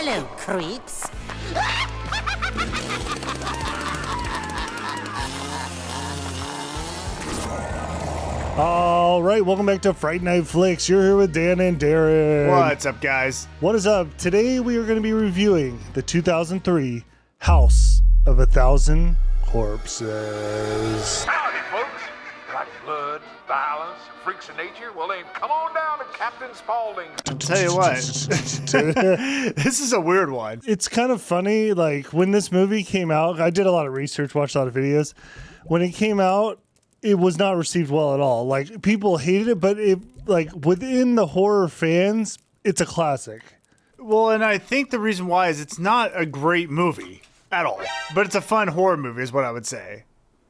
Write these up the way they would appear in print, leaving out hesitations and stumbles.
Hello, creeps. All right, welcome back to Fright Night Flicks. You're here with Dan and Darren. What's up, guys? What is up? Today we are going to be reviewing the 2003 House of a Thousand Corpses. Howdy, folks. Like blood, violence, freaks of nature? Well, then come on down to Captain Spaulding. I'll tell you what, this is a weird one. It's kind of funny, like when this movie came out, I did a lot of research, watched a lot of videos. When it came out, it was not received well at all. Like people hated it, but it like within the horror fans, it's a classic. Well, and I think the reason why is it's not a great movie at all, but it's a fun horror movie is what I would say.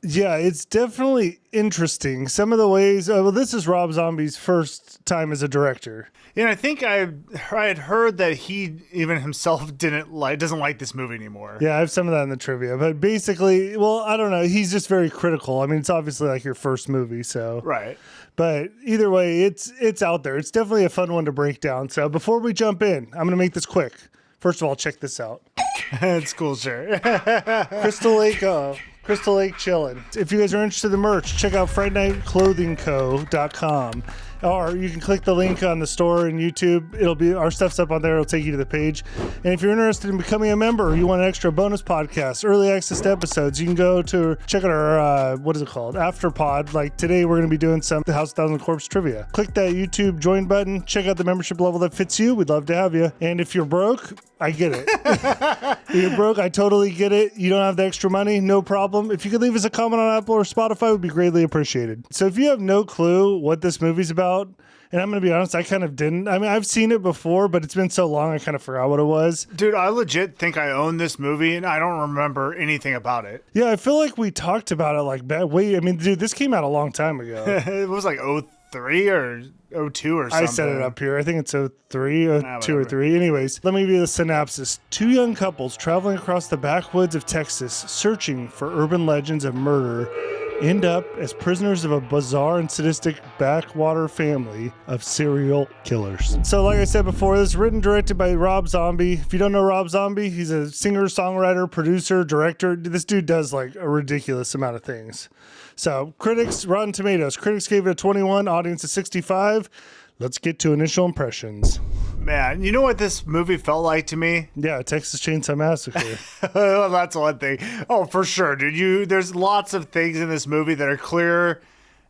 Yeah, it's definitely interesting. Some of the ways, well, this is Rob Zombie's first time as a director. And I think I had heard that he even himself doesn't like this movie anymore. Yeah, I have some of that in the trivia. But basically, well, I don't know. He's just very critical. I mean, it's obviously like your first movie, so. Right. But either way, it's out there. It's definitely a fun one to break down. So before we jump in, I'm going to make this quick. First of all, check this out. It's cool, sure. Crystal Lake chillin'. If you guys are interested in the merch, check out FrightNightClothingCo.com. Or you can click the link on the store in YouTube. It'll be our stuff's up on there. It'll take you to the page. And if you're interested in becoming a member, or you want an extra bonus podcast, early access to episodes, you can go to check out our what is it called? After pod. Like today, we're going to be doing some House of Thousand Corpse trivia. Click that YouTube join button. Check out the membership level that fits you. We'd love to have you. And if you're broke, I get it. If you're broke, I totally get it. You don't have the extra money, no problem. If you could leave us a comment on Apple or Spotify, it would be greatly appreciated. So if you have no clue what this movie's about, and I'm going to be honest, I kind of didn't. I mean, I've seen it before, but it's been so long, I kind of forgot what it was. Dude, I legit think I own this movie, and I don't remember anything about it. Yeah, I feel like we talked about it like that. Wait, I mean, dude, this came out a long time ago. It was like 03 or 02 or something. I set it up here. I think it's 03 or 2 or 3. Anyways, let me give you the synopsis. Two young couples traveling across the backwoods of Texas, searching for urban legends of murder, end up as prisoners of a bizarre and sadistic backwater family of serial killers. So like I said before, this is written and directed by Rob Zombie. If you don't know Rob Zombie, he's a singer, songwriter, producer, director. This dude does like a ridiculous amount of things. So critics, Rotten Tomatoes, critics gave it a 21, audience a 65. Let's get to initial impressions. Man, you know what this movie felt like to me? Yeah, Texas Chainsaw Massacre. Well, that's one thing. Oh, for sure, dude. There's lots of things in this movie that are clear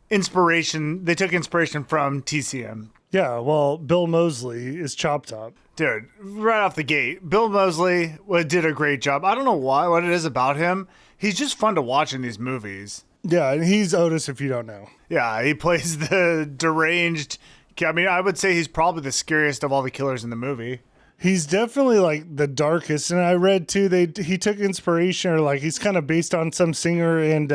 inspiration. They took inspiration from TCM. Yeah, well, Bill Moseley is Chop Top. Dude, right off the gate, Bill Moseley did a great job. I don't know what it is about him. He's just fun to watch in these movies. Yeah, and he's Otis if you don't know. Yeah, he plays the deranged. I mean, I would say he's probably the scariest of all the killers in the movie. He's definitely like the darkest. And I read too, he took inspiration, or like he's kind of based on some singer and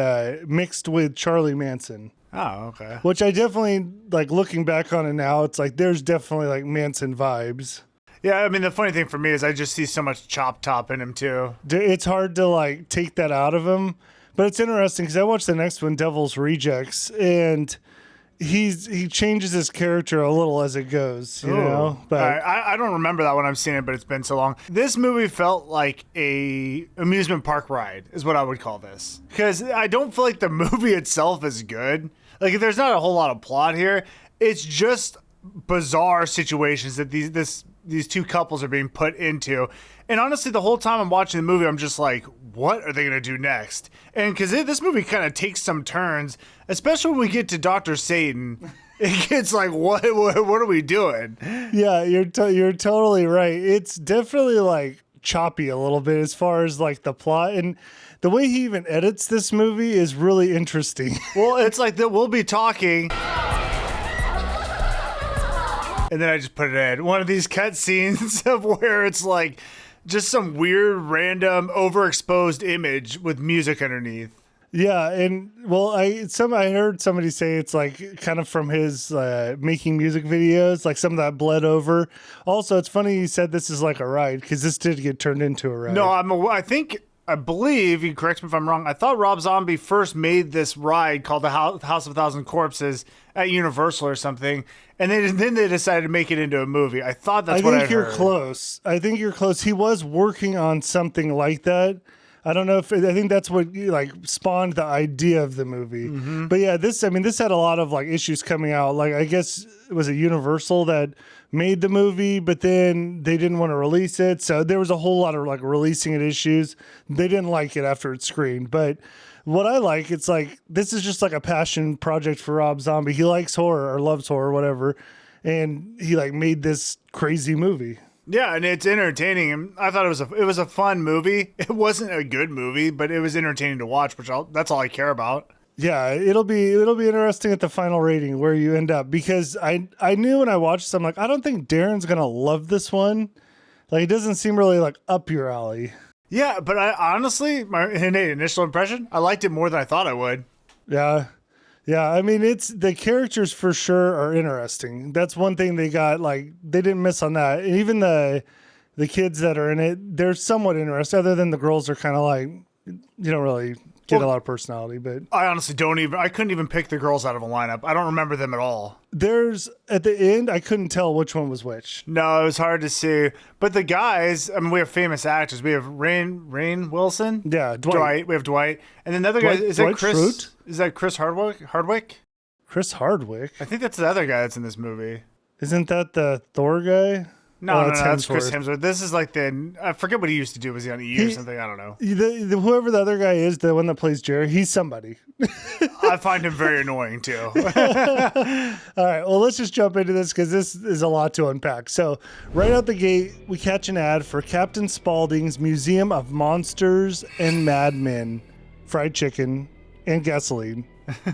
mixed with Charlie Manson. Oh, okay. Which I definitely, like looking back on it now, it's like there's definitely like Manson vibes. Yeah, I mean, the funny thing for me is I just see so much Chop Top in him too. It's hard to like take that out of him. But it's interesting because I watched the next one, Devil's Rejects, and he changes his character a little as it goes, you know. But I don't remember that when I'm seeing it, but it's been so long. This movie felt like a amusement park ride, is what I would call this, because I don't feel like the movie itself is good. Like, there's not a whole lot of plot here. It's just bizarre situations that these two couples are being put into. And honestly, the whole time I'm watching the movie, I'm just like, what are they going to do next? And because this movie kind of takes some turns, especially when we get to Dr. Satan, it gets like, what are we doing? yeah, you're totally right. It's definitely like choppy a little bit as far as like the plot, and the way he even edits this movie is really interesting. Well, it's like that we'll be talking, and then I just put it in one of these cut scenes of where it's like just some weird, random, overexposed image with music underneath. Yeah, and well, I heard somebody say it's like kind of from his making music videos, like some of that bled over. Also, it's funny you said this is like a ride, because this did get turned into a ride. No, I think I believe, you correct me if I'm wrong, I thought Rob Zombie first made this ride called the House of a Thousand Corpses at Universal or something, and then they decided to make it into a movie. I thought that's what I heard. I think you're close. I think you're close. He was working on something like that. I don't know if I think that's what like spawned the idea of the movie. Mm-hmm. But yeah, this had a lot of like issues coming out. Like I guess it was a Universal that made the movie, but then they didn't want to release it. So there was a whole lot of like releasing it issues. They didn't like it after it screened. But what I like, it's like this is just like a passion project for Rob Zombie. He likes horror or loves horror or whatever. And he like made this crazy movie. Yeah, and it's entertaining. And I thought it was a fun movie. It wasn't a good movie, but it was entertaining to watch, that's all I care about. Yeah, it'll be interesting at the final rating where you end up, because I knew when I watched this, I'm like, I don't think Darren's gonna love this one. Like, it doesn't seem really like up your alley. Yeah, but I honestly, my initial impression, I liked it more than I thought I would. Yeah. Yeah, I mean, it's the characters for sure are interesting. That's one thing they got, like, they didn't miss on that. And even the kids that are in it, they're somewhat interesting, other than the girls are kind of like, you don't really get a lot of personality. But I honestly I couldn't even pick the girls out of a lineup. I don't remember them at all. There's, at the end, I couldn't tell which one was which. No, it was hard to see. But the guys, I mean, we have famous actors. We have Rainn Wilson. Yeah, Dwight. We have Dwight. And then the other guy, is that Chris? Schrute? Is that Chris Hardwick? Chris Hardwick? I think that's the other guy that's in this movie. Isn't that the Thor guy? No, that's Chris Hemsworth. This is like I forget what he used to do. Was he on E! Or something? I don't know. Whoever the other guy is, the one that plays Jerry, he's somebody. I find him very annoying too. All right, well, let's just jump into this because this is a lot to unpack. So right out the gate, we catch an ad for Captain Spaulding's Museum of Monsters and Madmen, fried chicken, and gasoline.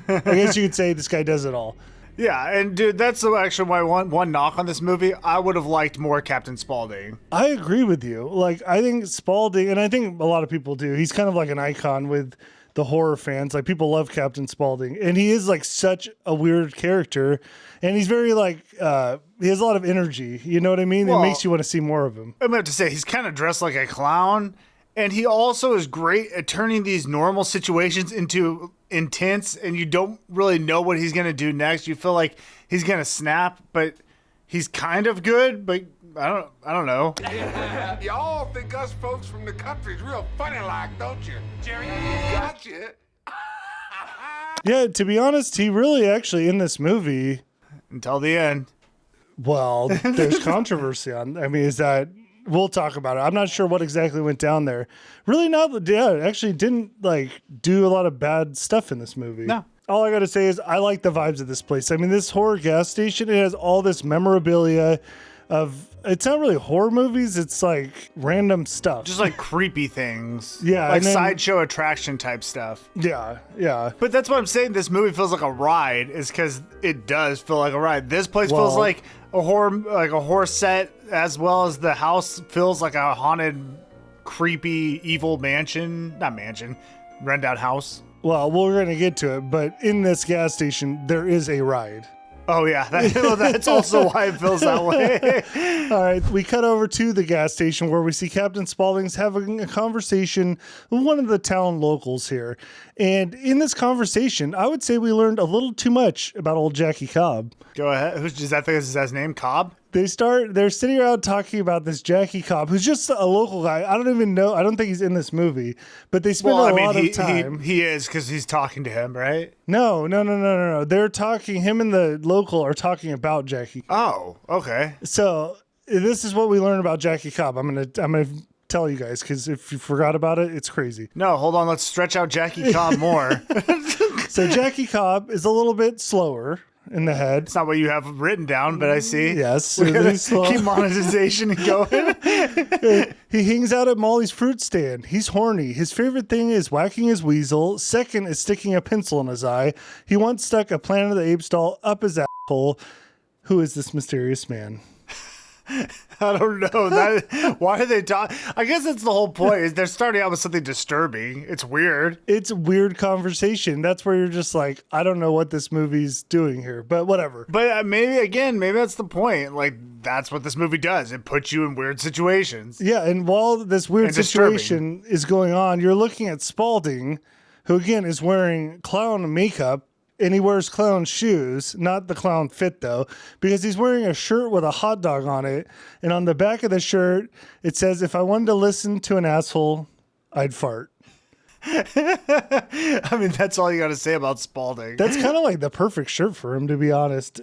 I guess you could say this guy does it all. Yeah, and dude, that's actually my one knock on this movie. I would have liked more Captain Spaulding. I agree with you. Like, I think Spaulding, and I think a lot of people do, he's kind of like an icon with the horror fans. Like, people love Captain Spaulding, and he is like such a weird character, and he's very like, he has a lot of energy. You know what I mean? Well, it makes you want to see more of him. I'm about to say, he's kind of dressed like a clown, and he also is great at turning these normal situations into intense, and you don't really know what he's going to do next. You feel like he's going to snap, but he's kind of good, but I don't know. Y'all think us folks from the country's real funny like, don't you? Jerry, gotcha. Yeah, to be honest, he really actually in this movie. Until the end. Well, there's controversy on, I mean, is that, we'll talk about it. I'm not sure what exactly went down there. Really not, yeah, actually didn't like do a lot of bad stuff in this movie. No. All I got to say is I like the vibes of this place. I mean, this horror gas station, it has all this memorabilia of, it's not really horror movies, it's like random stuff. Just like creepy things. Yeah. Like sideshow attraction type stuff. Yeah, yeah. But that's what I'm saying, this movie feels like a ride, is because it does feel like a ride. This place feels like a horror set, as well as the house feels like a haunted, creepy, evil mansion. Not mansion, rundown house. Well, we're going to get to it, but in this gas station, there is a ride. Oh, yeah. That's also why it feels that way. All right. We cut over to the gas station where we see Captain Spaulding's having a conversation with one of the town locals here. And in this conversation, I would say we learned a little too much about old Jackie Cobb. Go ahead. Is that his name? Cobb? They're sitting around talking about this Jackie Cobb, who's just a local guy. I don't even know. I don't think he's in this movie, but they spend a lot of time. He is, because he's talking to him, right? No. They're talking, him and the local are talking about Jackie. Oh, okay. So this is what we learn about Jackie Cobb. I'm gonna tell you guys, because if you forgot about it, it's crazy. No, hold on. Let's stretch out Jackie Cobb more. So Jackie Cobb is a hangs a bit slower in the head. It's not what you have written down, but I see. Yes. We gotta keep monetization going. He hangs out at Molly's fruit stand. He's horny. His favorite thing is whacking his weasel. Second is sticking a pencil in his eye. He once stuck a Planet of the Apes doll up his asshole. Who is this mysterious man? I don't know. Why are they talking? I guess that's the whole point. Is they're starting out with something disturbing. It's weird. It's a weird conversation. That's where you're just like, I don't know what this movie's doing here, but whatever. But maybe that's the point. Like, that's what this movie does. It puts you in weird situations. Yeah, and while this weird situation is going on, you're looking at Spalding, who again is wearing clown makeup. And he wears clown shoes, not the clown fit though, because he's wearing a shirt with a hot dog on it. And on the back of the shirt, it says, if I wanted to listen to an asshole, I'd fart. I mean, that's all you got to say about Spalding. That's kind of like the perfect shirt for him, to be honest.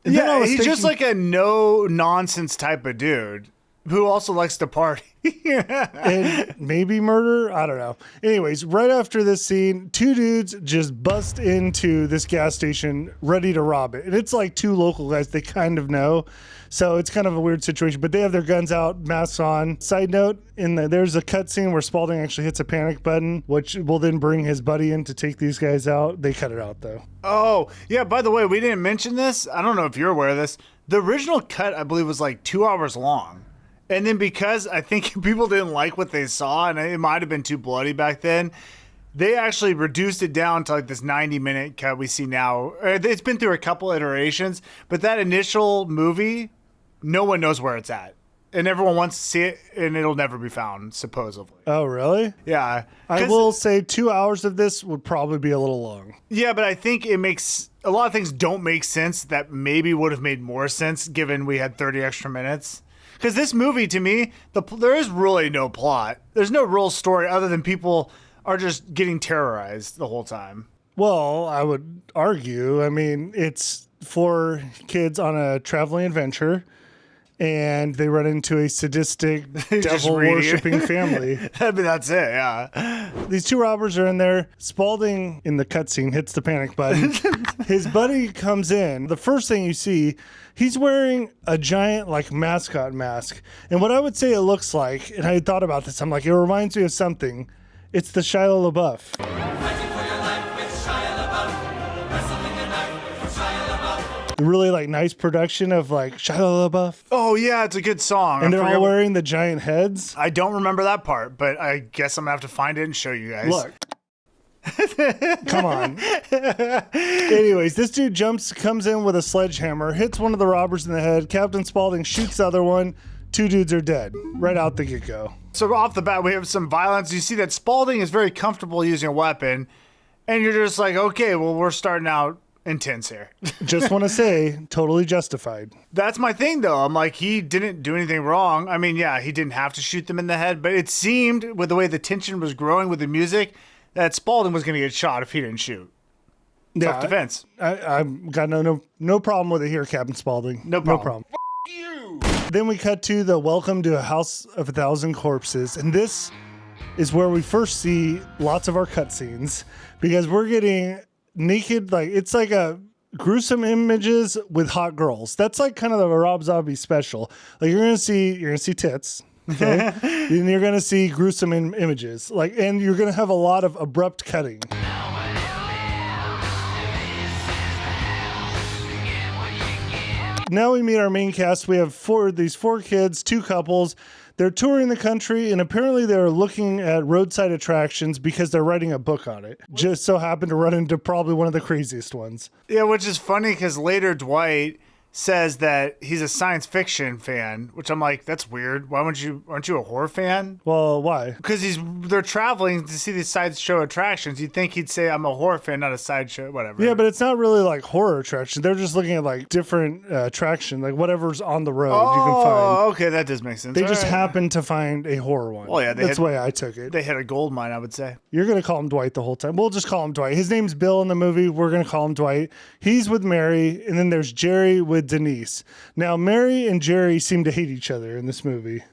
And yeah, he's just like a no nonsense type of dude who also likes to party. And maybe murder. I don't know. Anyways, right after this scene, two dudes just bust into this gas station ready to rob it. And it's like two local guys they kind of know. So it's kind of a weird situation, but they have their guns out, masks on. Side note, there's a cutscene where Spalding actually hits a panic button, which will then bring his buddy in to take these guys out. They cut it out though. Oh, yeah. By the way, we didn't mention this. I don't know if you're aware of this. The original cut, I believe, was like 2 hours long. And then because I think people didn't like what they saw, and it might have been too bloody back then, they actually reduced it down to like this 90-minute cut we see now. It's been through a couple iterations, but that initial movie, no one knows where it's at. And everyone wants to see it, and it'll never be found, supposedly. Oh, really? Yeah. I will say 2 hours of this would probably be a little long. Yeah, but I think it makes... A lot of things don't make sense that maybe would have made more sense given we had 30 extra minutes. Because this movie, to me, there is really no plot. There's no real story other than people are just getting terrorized the whole time. Well, I would argue, I mean, it's 4 kids on a traveling adventure, and they run into a sadistic, devil-worshipping family. I mean, that's it, yeah. These 2 robbers are in there. Spalding, in the cutscene, hits the panic button. His buddy comes in. The first thing you see, he's wearing a giant, like, mascot mask. And what I would say it looks like, and I thought about this, I'm like, it reminds me of something. It's the Shiloh Above. Really like nice production of like Shiloh Above. Oh yeah, it's a good song. And they're all wearing the giant heads. I don't remember that part, but I guess I'm gonna have to find it and show you guys. Look. Come on. Anyways, this dude comes in with a sledgehammer, hits one of the robbers in the head. Captain Spaulding shoots the other one. 2 dudes are dead right out the get-go. So off the bat, we have some violence. You see that Spalding is very comfortable using a weapon, and you're just like, okay, well, we're starting out intense here. Just want to say, totally justified. That's my thing, though. I'm like, he didn't do anything wrong. I mean, yeah, he didn't have to shoot them in the head, but it seemed, with the way the tension was growing with the music, that Spalding was going to get shot if he didn't shoot. Self-defense. I've got no problem with it here, Captain Spaulding. No problem. You! Then we cut to the Welcome to a House of 1,000 Corpses, and this is where we first see lots of our cutscenes, because we're getting naked, like it's like a gruesome images with hot girls. That's like kind of the Rob Zombie special. Like you're gonna see tits, okay, and you're gonna see gruesome images, like, and you're gonna have a lot of abrupt cutting. Now we meet our main cast. We have these four kids, 2 couples. They're touring the country, and apparently they're looking at roadside attractions because they're writing a book on it. Just so happened to run into probably one of the craziest ones. Yeah, which is funny because later Dwight says that he's a science fiction fan, which I'm like, that's weird. Aren't you a horror fan? Well, why? Because they're traveling to see these sideshow attractions. You'd think he'd say, I'm a horror fan, not a sideshow, whatever. Yeah, but it's not really like horror attractions. They're just looking at like different attraction, like whatever's on the road you can find. Oh, okay, that does make sense. They just happen to find a horror one. Well, yeah, that's the way I took it. They hit a gold mine, I would say. You're going to call him Dwight the whole time. We'll just call him Dwight. His name's Bill in the movie. We're going to call him Dwight. He's with Mary, and then there's Jerry with Denise. Now, Mary and Jerry seem to hate each other in this movie.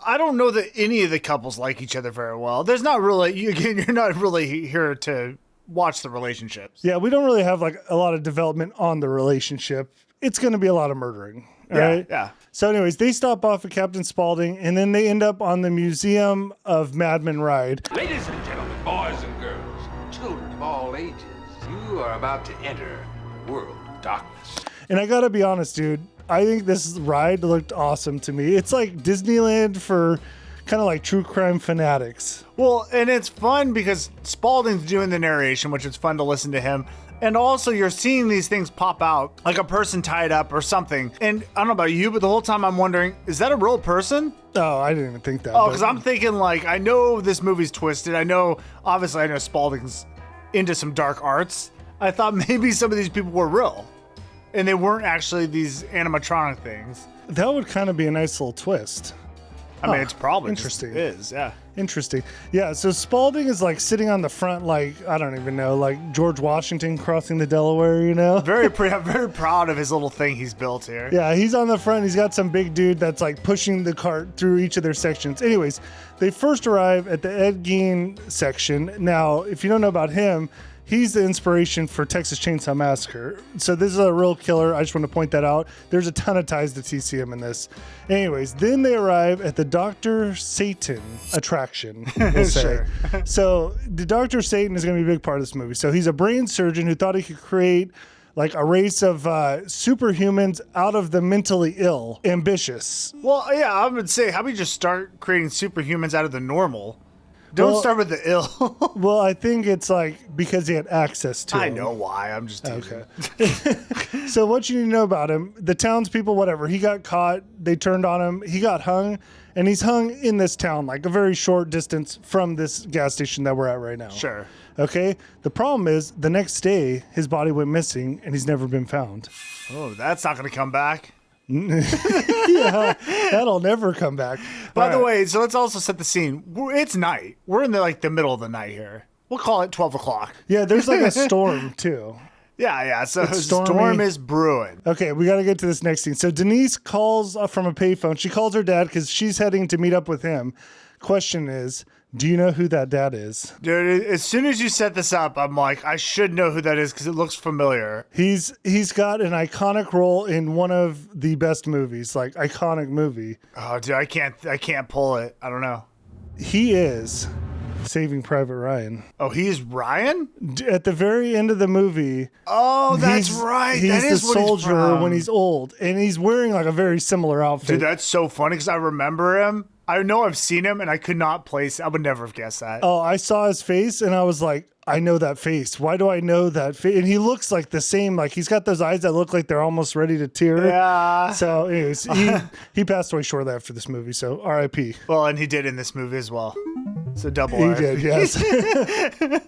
I don't know that any of the couples like each other very well. There's not really, you're not really here to watch the relationships. Yeah, we don't really have like a lot of development on the relationship. It's going to be a lot of murdering. All right? Yeah. So anyways, they stop off at Captain Spaulding, and then they end up on the Museum of Madmen ride. Ladies and gentlemen, boys and girls, children of all ages, you are about to enter a world of darkness. And I got to be honest, dude. I think this ride looked awesome to me. It's like Disneyland for kind of like true crime fanatics. Well, and it's fun because Spalding's doing the narration, which is fun to listen to him. And also you're seeing these things pop out, like a person tied up or something. And I don't know about you, but the whole time I'm wondering, is that a real person? Oh, I didn't even think that. Oh, because I'm thinking like, I know this movie's twisted. I know Spalding's into some dark arts. I thought maybe some of these people were real and they weren't actually these animatronic things. That would kind of be a nice little twist. I mean, it's probably interesting. It is, yeah. Interesting. Yeah, so Spalding is like sitting on the front, like, I don't even know, like George Washington crossing the Delaware, you know? I'm very proud of his little thing he's built here. Yeah, he's on the front. He's got some big dude that's like pushing the cart through each of their sections. Anyways, they first arrive at the Ed Gein section. Now, if you don't know about him, he's the inspiration for Texas Chainsaw Massacre. So this is a real killer. I just want to point that out. There's a ton of ties to TCM in this. Anyways, then they arrive at the Dr. Satan attraction, we'll say. Sure. So the Dr. Satan is going to be a big part of this movie. So he's a brain surgeon who thought he could create like a race of superhumans out of the mentally ill, ambitious. Well, yeah, I would say, how about you just start creating superhumans out of the normal? Don't start with the ill. Well, I think it's like because he had access to I him. know why. I'm just teasing. Okay. So what you need to know about him, the townspeople, whatever, he got caught, they turned on him, he got hung, and he's hung in this town, like a very short distance from this gas station that we're at right now. Sure. Okay? The problem is, the next day, his body went missing, and he's never been found. Oh, that's not going to come back. Yeah, that'll never come back. By the way, so let's also set the scene. It's night. We're in the middle of the night here. We'll call it 12 o'clock. Yeah, there's like a storm, too. Yeah. So It's storm stormy. is brewing. Okay, we got to get to this next scene. So Denise calls from a payphone. She calls her dad because she's heading to meet up with him. Question is, do you know who that dad is? Dude, as soon as you set this up, I'm like, I should know who that is because it looks familiar. He's got an iconic role in one of the best movies, like iconic movie. Oh, dude, I can't pull it. I don't know. He is Saving Private Ryan. Oh, he's Ryan? At the very end of the movie. Oh, that's right. He's That is the what soldier he's from. when he's old, and he's wearing like a very similar outfit. Dude, that's so funny because I remember him. I know I've seen him, and I could not place. I would never have guessed that. Oh, I saw his face, and I was like, I know that face. Why do I know that face? And he looks like the same. Like he's got those eyes that look like they're almost ready to tear. Yeah. So, anyways, he passed away shortly after this movie. So, R.I.P. Well, and he did in this movie as well. So double He R. did, yes.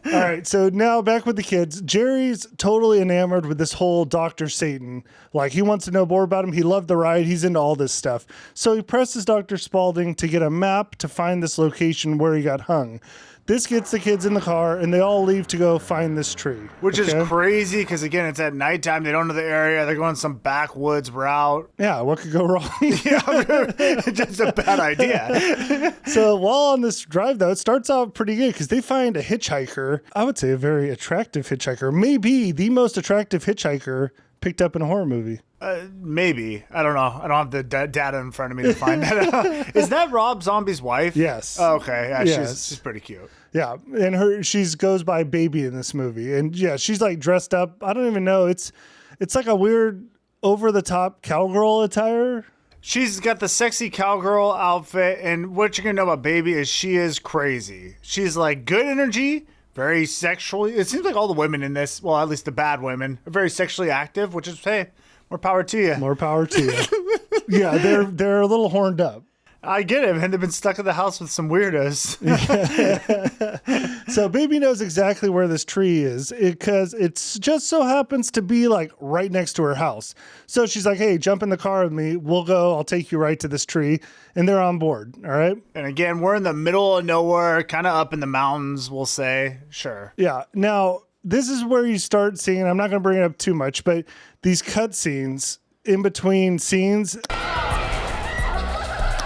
All right, so now back with the kids. Jerry's totally enamored with this whole Dr. Satan. Like, he wants to know more about him. He loved the ride. He's into all this stuff. So he presses Dr. Spaulding to get a map to find this location where he got hung. This gets the kids in the car, and they all leave to go find this tree. Which is crazy because, again, it's at nighttime. They don't know the area. They're going some backwoods route. Yeah, what could go wrong? Yeah, just a bad idea. So while on this drive, though, it starts out pretty good because they find a hitchhiker. I would say a very attractive hitchhiker. Maybe the most attractive hitchhiker picked up in a horror movie. Maybe. I don't know. I don't have the data in front of me to find that out. Is that Rob Zombie's wife? Yes. Oh, okay. Yeah, Yes. she's pretty cute. Yeah, and she goes by Baby in this movie, and yeah, she's like dressed up. I don't even know. It's like a weird over the top cowgirl attire. She's got the sexy cowgirl outfit, and what you're gonna know about Baby is she is crazy. She's like good energy, very sexually. It seems like all the women in this, well, at least the bad women, are very sexually active, which is, hey, more power to you. More power to you. Yeah, they're a little horned up. I get it, man. They've been stuck in the house with some weirdos. So Baby knows exactly where this tree is because it's just so happens to be like right next to her house. So she's like, hey, jump in the car with me. We'll go. I'll take you right to this tree. And they're on board. All right. And again, we're in the middle of nowhere, kind of up in the mountains, we'll say. Sure. Yeah. Now, this is where you start seeing, I'm not going to bring it up too much, but these cut scenes in between scenes,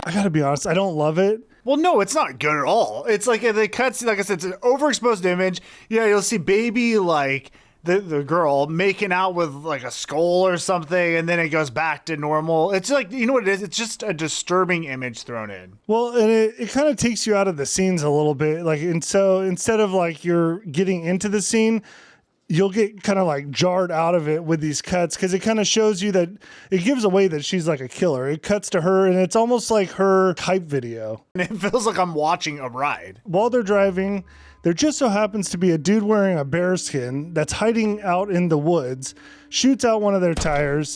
I got to be honest, I don't love it. Well, no, it's not good at all. It's like the cutscene, like I said, it's an overexposed image. Yeah, you'll see Baby, like the girl, making out with like a skull or something, and then it goes back to normal. It's like, you know what it is? It's just a disturbing image thrown in. Well, and it kind of takes you out of the scenes a little bit. Like, and so instead of like you're getting into the scene, you'll get kind of like jarred out of it with these cuts because it kind of shows you that it gives away that she's like a killer. It cuts to her and it's almost like her hype video. And it feels like I'm watching a ride. While they're driving, there just so happens to be a dude wearing a bearskin that's hiding out in the woods, shoots out one of their tires,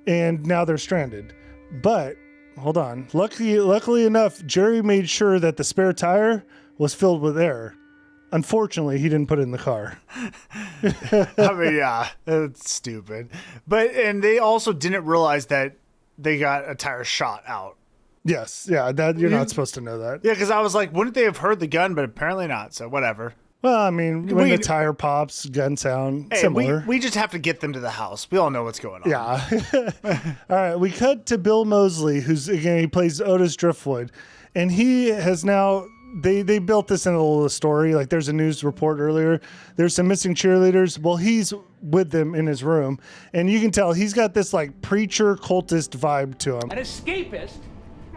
and now they're stranded. But hold on. Luckily enough, Jerry made sure that the spare tire was filled with air. Unfortunately, he didn't put it in the car. I mean, yeah, that's stupid. And they also didn't realize that they got a tire shot out. Yes, yeah, that you're not supposed to know that. Yeah, because I was like, wouldn't they have heard the gun? But apparently not, so whatever. Well, I mean, when the tire pops, gun sound, similar. We just have to get them to the house. We all know what's going on. Yeah. All right, we cut to Bill Moseley, he plays Otis Driftwood. And he has now... They built this in a little story. Like there's a news report earlier. There's some missing cheerleaders. Well, he's with them in his room. And you can tell he's got this like preacher cultist vibe to him. An escapist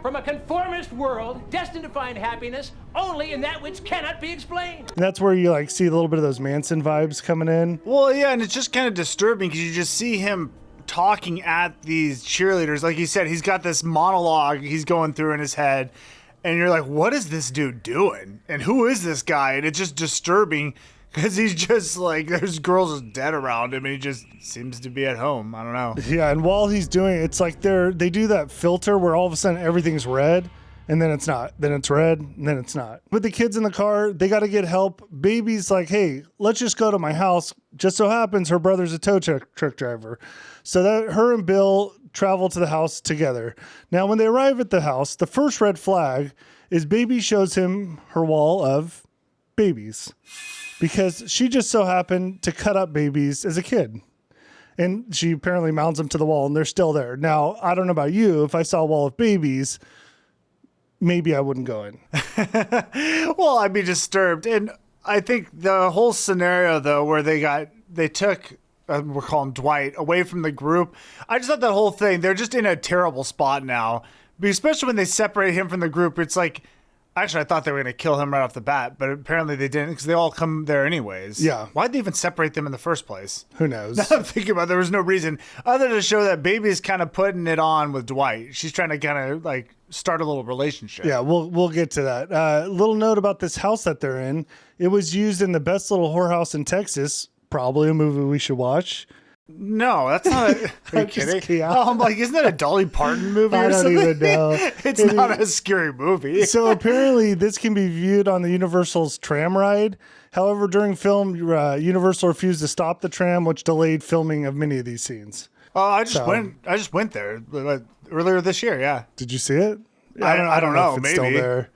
from a conformist world destined to find happiness only in that which cannot be explained. And that's where you like see a little bit of those Manson vibes coming in. Well, yeah, and it's just kind of disturbing because you just see him talking at these cheerleaders. Like you said, he's got this monologue he's going through in his head. And you're like, what is this dude doing? And who is this guy? And it's just disturbing because he's just like, there's girls dead around him and he just seems to be at home. I don't know. Yeah, and while he's doing it, it's like they do that filter where all of a sudden everything's red and then it's not. Then it's red and then it's not. With the kids in the car, they got to get help. Baby's like, hey, let's just go to my house. Just so happens her brother's a tow truck driver. So that her and Bill travel to the house together. Now, when they arrive at the house, the first red flag is Baby shows him her wall of babies because she just so happened to cut up babies as a kid. And she apparently mounts them to the wall and they're still there. Now, I don't know about you. If I saw a wall of babies, maybe I wouldn't go in. Well, I'd be disturbed. And I think the whole scenario, though, where they took... we're calling Dwight away from the group. I just thought that whole thing, they're just in a terrible spot now. But especially when they separate him from the group, it's like, actually, I thought they were going to kill him right off the bat, but apparently they didn't because they all come there anyways. Yeah. Why'd they even separate them in the first place? Who knows? Now I'm thinking about it, there was no reason other to show that Baby's kind of putting it on with Dwight. She's trying to kind of like start a little relationship. Yeah, we'll get to that. Little note about this house that they're in. It was used in The Best Little Whorehouse in Texas. Probably a movie we should watch. No, that's not. Are you kidding? Oh, I'm like, isn't that a Dolly Parton movie or something? I don't even know. It's not a scary movie. So apparently this can be viewed on the Universal's tram ride. However, during film, Universal refused to stop the tram, which delayed filming of many of these scenes. Oh, I just went there earlier this year. Yeah. Did you see it? I don't know. If it's Maybe. still there.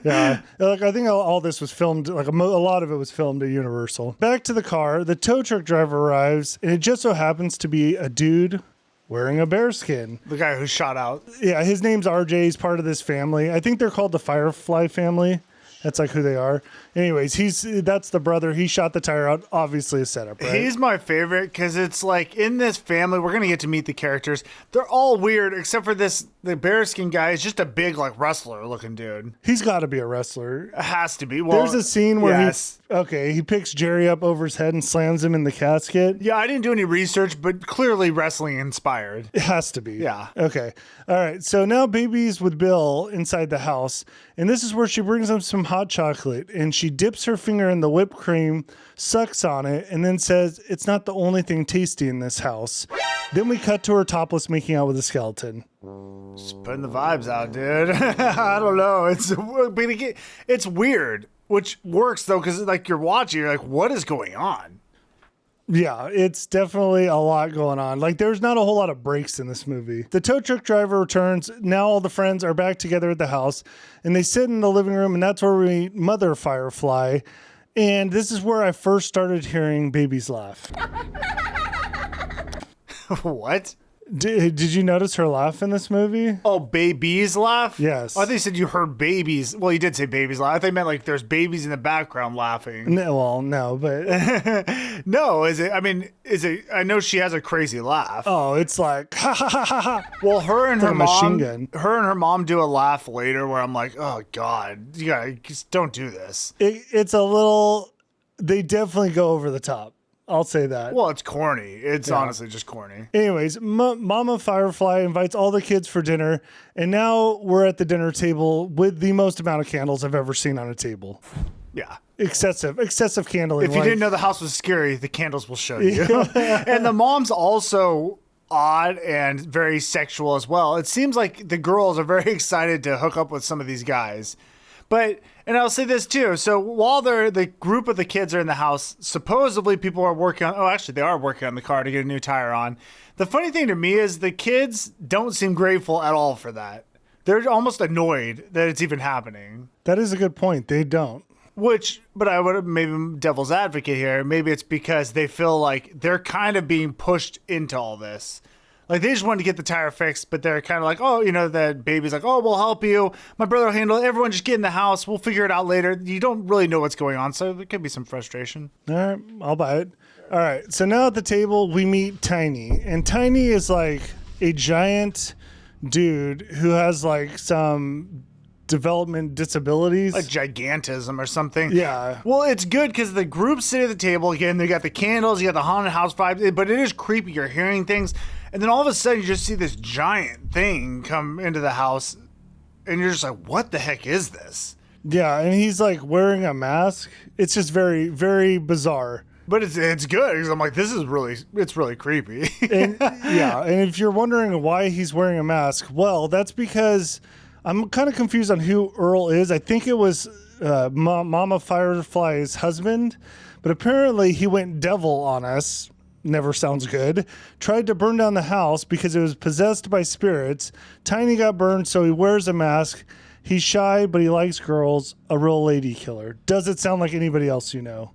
Yeah. Like I think all this was filmed. Like a lot of it was filmed at Universal. Back to the car. The tow truck driver arrives, and it just so happens to be a dude wearing a bearskin. The guy who shot out. Yeah, his name's RJ. He's part of this family. I think they're called the Firefly family. That's like who they are. Anyways, that's the brother. He shot the tire out. Obviously a setup, right? He's my favorite because it's like in this family, we're going to get to meet the characters. They're all weird except for the bearskin guy is just a big like wrestler looking dude. He's got to be a wrestler. It has to be. Well, there's a scene where yes. he picks Jerry up over his head and slams him in the casket. Yeah, I didn't do any research, but clearly wrestling inspired. It has to be. Yeah. Okay. All right. So now Baby's with Bill inside the house. And this is where she brings him some hot chocolate. And she dips her finger in the whipped cream, sucks on it, and then says, "It's not the only thing tasty in this house." Then we cut to her topless making out with a skeleton. Just putting the vibes out, dude. I don't know. It's weird, which works, though, because like you're watching, you're like, what is going on? Yeah, it's definitely a lot going on. Like, there's not a whole lot of breaks in this movie. The tow truck driver returns. Now all the friends are back together at the house, and they sit in the living room, and that's where we meet Mother Firefly. And this is where I first started hearing Baby's laugh. What? Did you notice her laugh in this movie? Oh, babies laugh? Yes. Oh, I thought you said you heard babies. Well, you did say babies laugh. I thought you meant like there's babies in the background laughing. No, well, no, but... No, is it? I know she has a crazy laugh. Oh, it's like, ha, ha, ha, ha, ha. Well, her and like her a mom... machine gun. Her and her mom do a laugh later where I'm like, oh, God. You gotta, just don't do this. It's a little... They definitely go over the top. I'll say that. Well, it's corny. It's honestly just corny. Anyways, Mama Firefly invites all the kids for dinner, and now we're at the dinner table with the most amount of candles I've ever seen on a table. Yeah. Excessive candling. If you didn't know the house was scary, the candles will show you. And the mom's also odd and very sexual as well. It seems like the girls are very excited to hook up with some of these guys. But, and I'll say this too. So while the group of the kids are in the house, supposedly people are working on, they are working on the car to get a new tire on. The funny thing to me is the kids don't seem grateful at all for that. They're almost annoyed that it's even happening. That is a good point. They don't. But I would have maybe devil's advocate here. Maybe it's because they feel like they're kind of being pushed into all this. Like they just wanted to get the tire fixed, but they're kind of like, oh, that baby's like, oh, we'll help you. My brother will handle it. Everyone just get in the house. We'll figure it out later. You don't really know what's going on. So there could be some frustration. All right. I'll buy it. All right. So now at the table, we meet Tiny. And Tiny is like a giant dude who has like some development disabilities, like gigantism or something. Yeah. Well, it's good because the group's sitting at the table again. They got the candles, you got the haunted house vibe, but it is creepy. You're hearing things, and then all of a sudden you just see this giant thing come into the house, and you're just like, "What the heck is this?" Yeah, and he's like wearing a mask. It's just very, very bizarre. But it's good because I'm like, it's really creepy. And if you're wondering why he's wearing a mask, well, that's because I'm kind of confused on who Earl is. I think it was Mama Firefly's husband, but apparently he went devil on us. Never sounds good. Tried to burn down the house because it was possessed by spirits. Tiny got burned, so he wears a mask. He's shy, but he likes girls. A real lady killer. Does it sound like anybody else you know?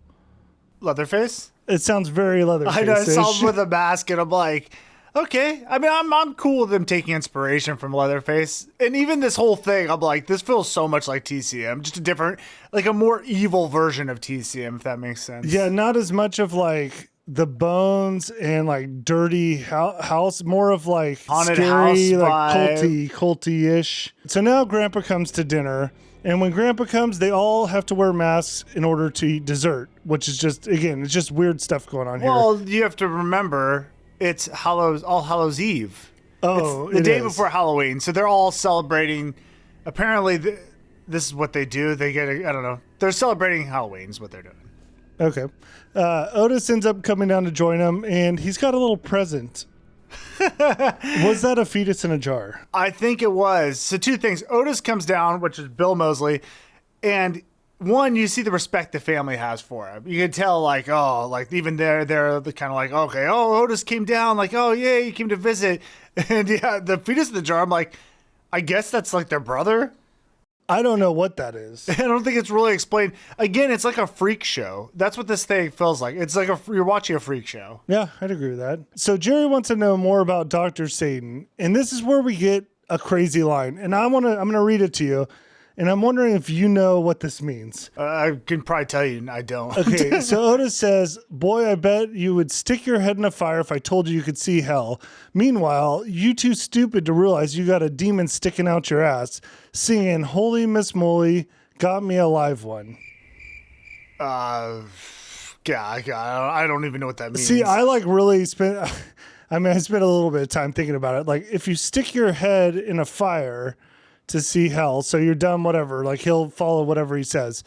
Leatherface? It sounds very Leatherface. I know. I saw him with a mask, and I'm like, okay. I mean, I'm cool with them taking inspiration from Leatherface. And even this whole thing, I'm like, this feels so much like TCM. Just a different, like a more evil version of TCM, if that makes sense. Yeah, not as much of like the bones and like dirty house, more of like haunted scary, house like vibe. culty-ish. So now Grandpa comes to dinner. And when Grandpa comes, they all have to wear masks in order to eat dessert, which is just, again, it's just weird stuff going on here. Well, you have to remember, it's All Hallows Eve. Oh, it's the day before Halloween, so they're all celebrating. Apparently, this is what they do. They get, I don't know. They're celebrating Halloween is what they're doing. Okay. Otis ends up coming down to join him, and he's got a little present. Was that a fetus in a jar? I think it was. So two things. Otis comes down, which is Bill Moseley, and one, you see the respect the family has for him. You can tell, like, oh, like even they're kind of like, okay, oh, Otis came down, like, oh yeah, he came to visit, and yeah, the fetus in the jar. I'm like, I guess that's like their brother. I don't know what that is. I don't think it's really explained. Again, it's like a freak show. That's what this thing feels like. It's like you're watching a freak show. Yeah, I'd agree with that. So Jerry wants to know more about Dr. Satan, and this is where we get a crazy line. And I'm gonna read it to you, and I'm wondering if you know what this means. I can probably tell you I don't. Okay, so Otis says, "Boy, I bet you would stick your head in a fire if I told you could see hell. Meanwhile, you too stupid to realize you got a demon sticking out your ass, singing Holy Miss Molly, got me a live one." Yeah, I don't even know what that means. See, I like really spent. I spent a little bit of time thinking about it. Like, if you stick your head in a fire to see hell, so you're done, whatever. Like, he'll follow whatever he says.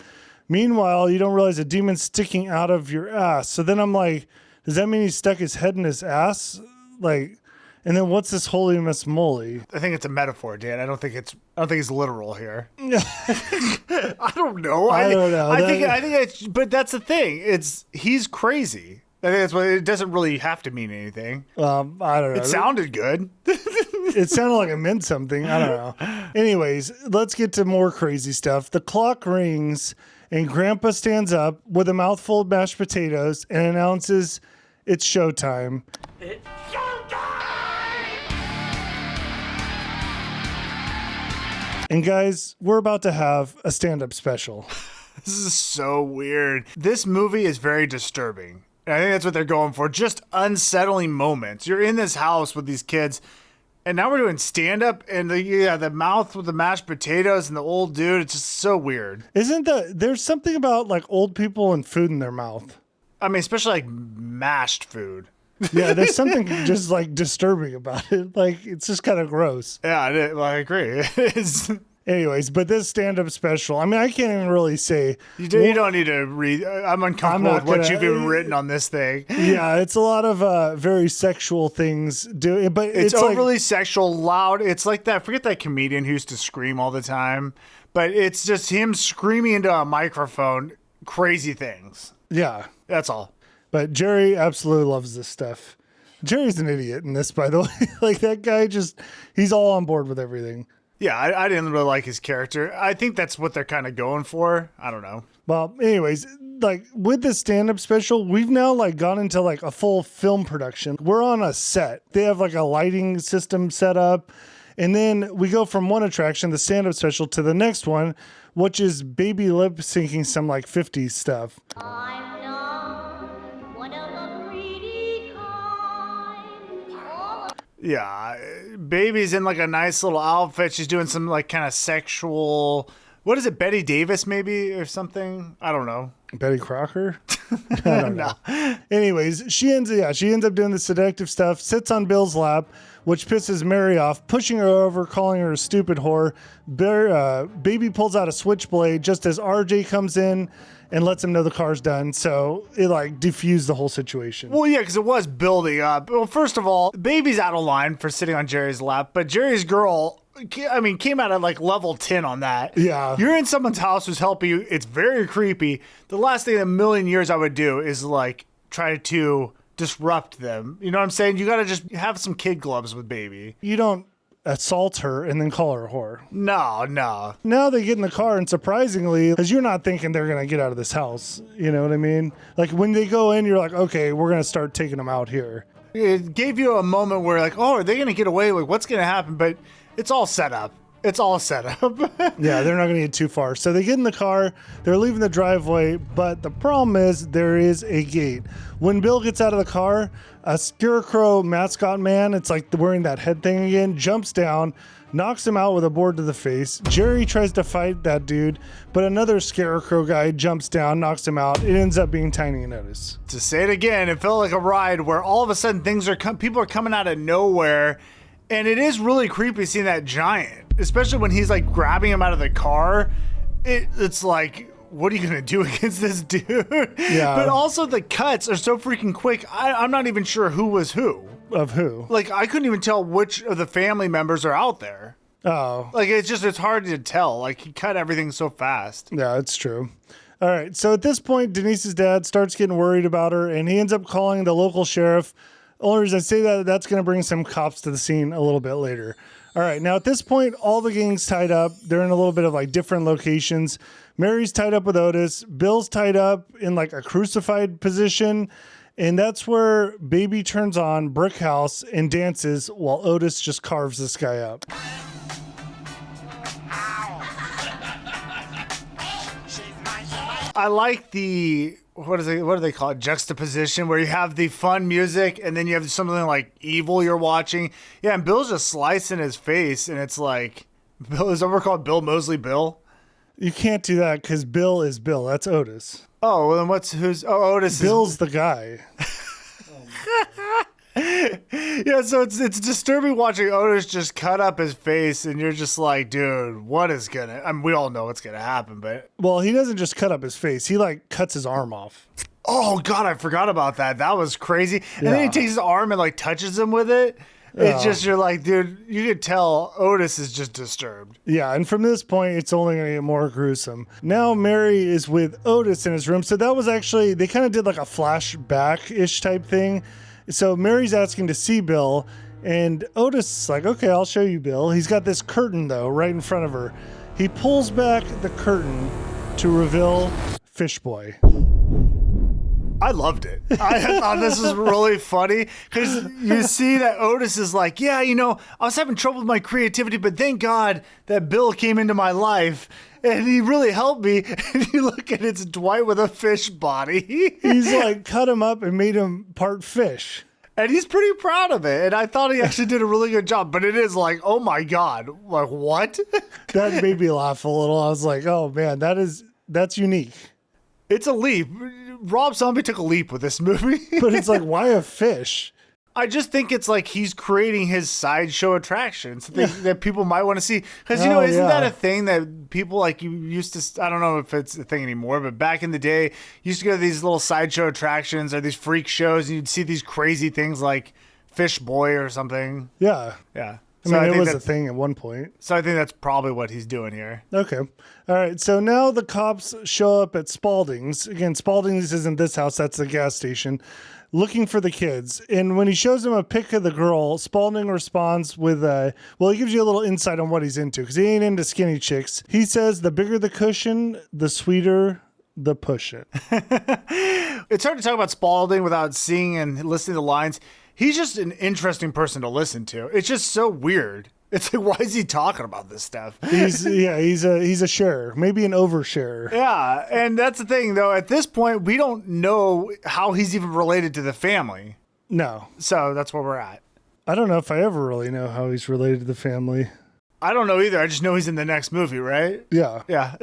Meanwhile, you don't realize a demon's sticking out of your ass. So then I'm like, does that mean he stuck his head in his ass? Like, and then what's this Holy Miss Molly? I think it's a metaphor, Dan. I don't think it's literal here. I don't know. I don't know. I think it's, but that's the thing. He's crazy. I think that's what it doesn't really have to mean anything. I don't know. It sounded good. It sounded like it meant something. I don't know. Anyways, let's get to more crazy stuff. The clock rings and Grandpa stands up with a mouthful of mashed potatoes and announces it's showtime. It's showtime! And guys, we're about to have a stand-up special. This is so weird. This movie is very disturbing. I think that's what they're going for. Just unsettling moments. You're in this house with these kids, and now we're doing stand-up, and the mouth with the mashed potatoes and the old dude. It's just so weird. There's something about like old people and food in their mouth. I mean, especially like mashed food. Yeah, there's something just like disturbing about it. Like, it's just kind of gross. Yeah, I agree. It's... Anyways, but this stand-up special, I mean, I can't even really say. You don't need to read. I'm uncomfortable with what you've even written on this thing. Yeah, it's a lot of very sexual things. But it's overly sexual, loud. It's like that. Forget that comedian who used to scream all the time. But it's just him screaming into a microphone crazy things. Yeah. That's all. But Jerry absolutely loves this stuff. Jerry's an idiot in this, by the way. Like, that guy he's all on board with everything. Yeah, I didn't really like his character. I think that's what they're kind of going for. I don't know. Well, anyways, like with this stand-up special, we've now like gone into like a full film production. We're on a set. They have like a lighting system set up. And then we go from one attraction, the stand-up special, to the next one, which is baby lip syncing some like 50s stuff. I'm not one of the greedy kind. Yeah, baby's in like a nice little outfit. She's doing some like kind of sexual. What is it, Betty Davis maybe or something? I don't know. Betty Crocker? I don't know. Anyways, she ends up doing the seductive stuff, sits on Bill's lap, which pisses Mary off, pushing her over, calling her a stupid whore. Baby pulls out a switchblade just as RJ comes in and lets him know the car's done. So it like diffused the whole situation. Well, yeah, because it was building up. Well, first of all, baby's out of line for sitting on Jerry's lap, but Jerry's girl, I mean, came out at like level 10 on that. Yeah. You're in someone's house who's helping you. It's very creepy. The last thing in a million years I would do is like try to disrupt them. You know what I'm saying? You got to just have some kid gloves with baby. You don't assault her and then call her a whore. No. Now they get in the car, and surprisingly, because you're not thinking they're going to get out of this house. You know what I mean? Like when they go in, you're like, okay, we're going to start taking them out here. It gave you a moment where like, oh, are they going to get away? Like, what's going to happen? But it's all set up. It's all set up. Yeah, they're not going to get too far. So they get in the car, they're leaving the driveway, but the problem is there is a gate. When Bill gets out of the car, a scarecrow mascot man, it's like wearing that head thing again, jumps down, knocks him out with a board to the face. Jerry tries to fight that dude, but another scarecrow guy jumps down, knocks him out. It ends up being Tiny and Otis. To say it again, it felt like a ride where all of a sudden people are coming out of nowhere. And it is really creepy seeing that giant, especially when he's like grabbing him out of the car. It's like, what are you going to do against this dude? Yeah. But also the cuts are so freaking quick. I'm not even sure who was who. Of who? Like, I couldn't even tell which of the family members are out there. Oh. Like, it's hard to tell. Like, he cut everything so fast. Yeah, it's true. All right. So at this point, Denise's dad starts getting worried about her, and he ends up calling the local sheriff. Only reason I say that's going to bring some cops to the scene a little bit later. All right. Now, at this point, all the gang's tied up. They're in a little bit of like different locations. Mary's tied up with Otis. Bill's tied up in like a crucified position. And that's where Baby turns on Brick House and dances while Otis just carves this guy up. I like the... what do they call it? Juxtaposition, where you have the fun music and then you have something like evil you're watching. Yeah, and Bill's just slicing his face, and it's like, Bill is ever called Bill Mosley Bill? You can't do that because Bill is Bill. That's Otis. Oh, well, then Otis Bill's the guy. Yeah, so it's disturbing watching Otis just cut up his face, and you're just like, dude, what is gonna... I mean, we all know what's gonna happen, but... Well, he doesn't just cut up his face. He like cuts his arm off. Oh, God, I forgot about that. That was crazy. And then he takes his arm and like touches him with it. It's just, you're like, dude, you could tell Otis is just disturbed. Yeah, and from this point, it's only going to get more gruesome. Now Mary is with Otis in his room. So that was actually, they kind of did like a flashback-ish type thing. So Mary's asking to see Bill, and Otis is like, okay, I'll show you Bill. He's got this curtain, though, right in front of her. He pulls back the curtain to reveal Fishboy. I loved it. I thought this was really funny because you see that Otis is like, yeah, you know, I was having trouble with my creativity, but thank God that Bill came into my life and he really helped me. And you look at it's Dwight with a fish body. He's like cut him up and made him part fish. And he's pretty proud of it. And I thought he actually did a really good job. But it is like, oh my God, like what? That made me laugh a little. I was like, oh man, that's unique. It's a leap. Rob Zombie took a leap with this movie. But it's like, why a fish? I just think it's like he's creating his sideshow attractions that people might want to see. Because, isn't that a thing that people like you used to, I don't know if it's a thing anymore, but back in the day, you used to go to these little sideshow attractions or these freak shows and you'd see these crazy things like Fish Boy or something. Yeah. Yeah. I mean, it was a thing at one point. So I think that's probably what he's doing here. Okay. All right. So now the cops show up at Spalding's. Again, Spalding's isn't this house. That's the gas station. Looking for the kids. And when he shows them a pic of the girl, Spalding responds with he gives you a little insight on what he's into because he ain't into skinny chicks. He says the bigger the cushion, the sweeter the push it. It's hard to talk about Spalding without seeing and listening to the lines. He's just an interesting person to listen to. It's just so weird. It's like, why is he talking about this stuff? He's a sharer, maybe an oversharer. Yeah, and that's the thing, though. At this point, we don't know how he's even related to the family. No. So that's where we're at. I don't know if I ever really know how he's related to the family. I don't know either. I just know he's in the next movie, right? Yeah. Yeah.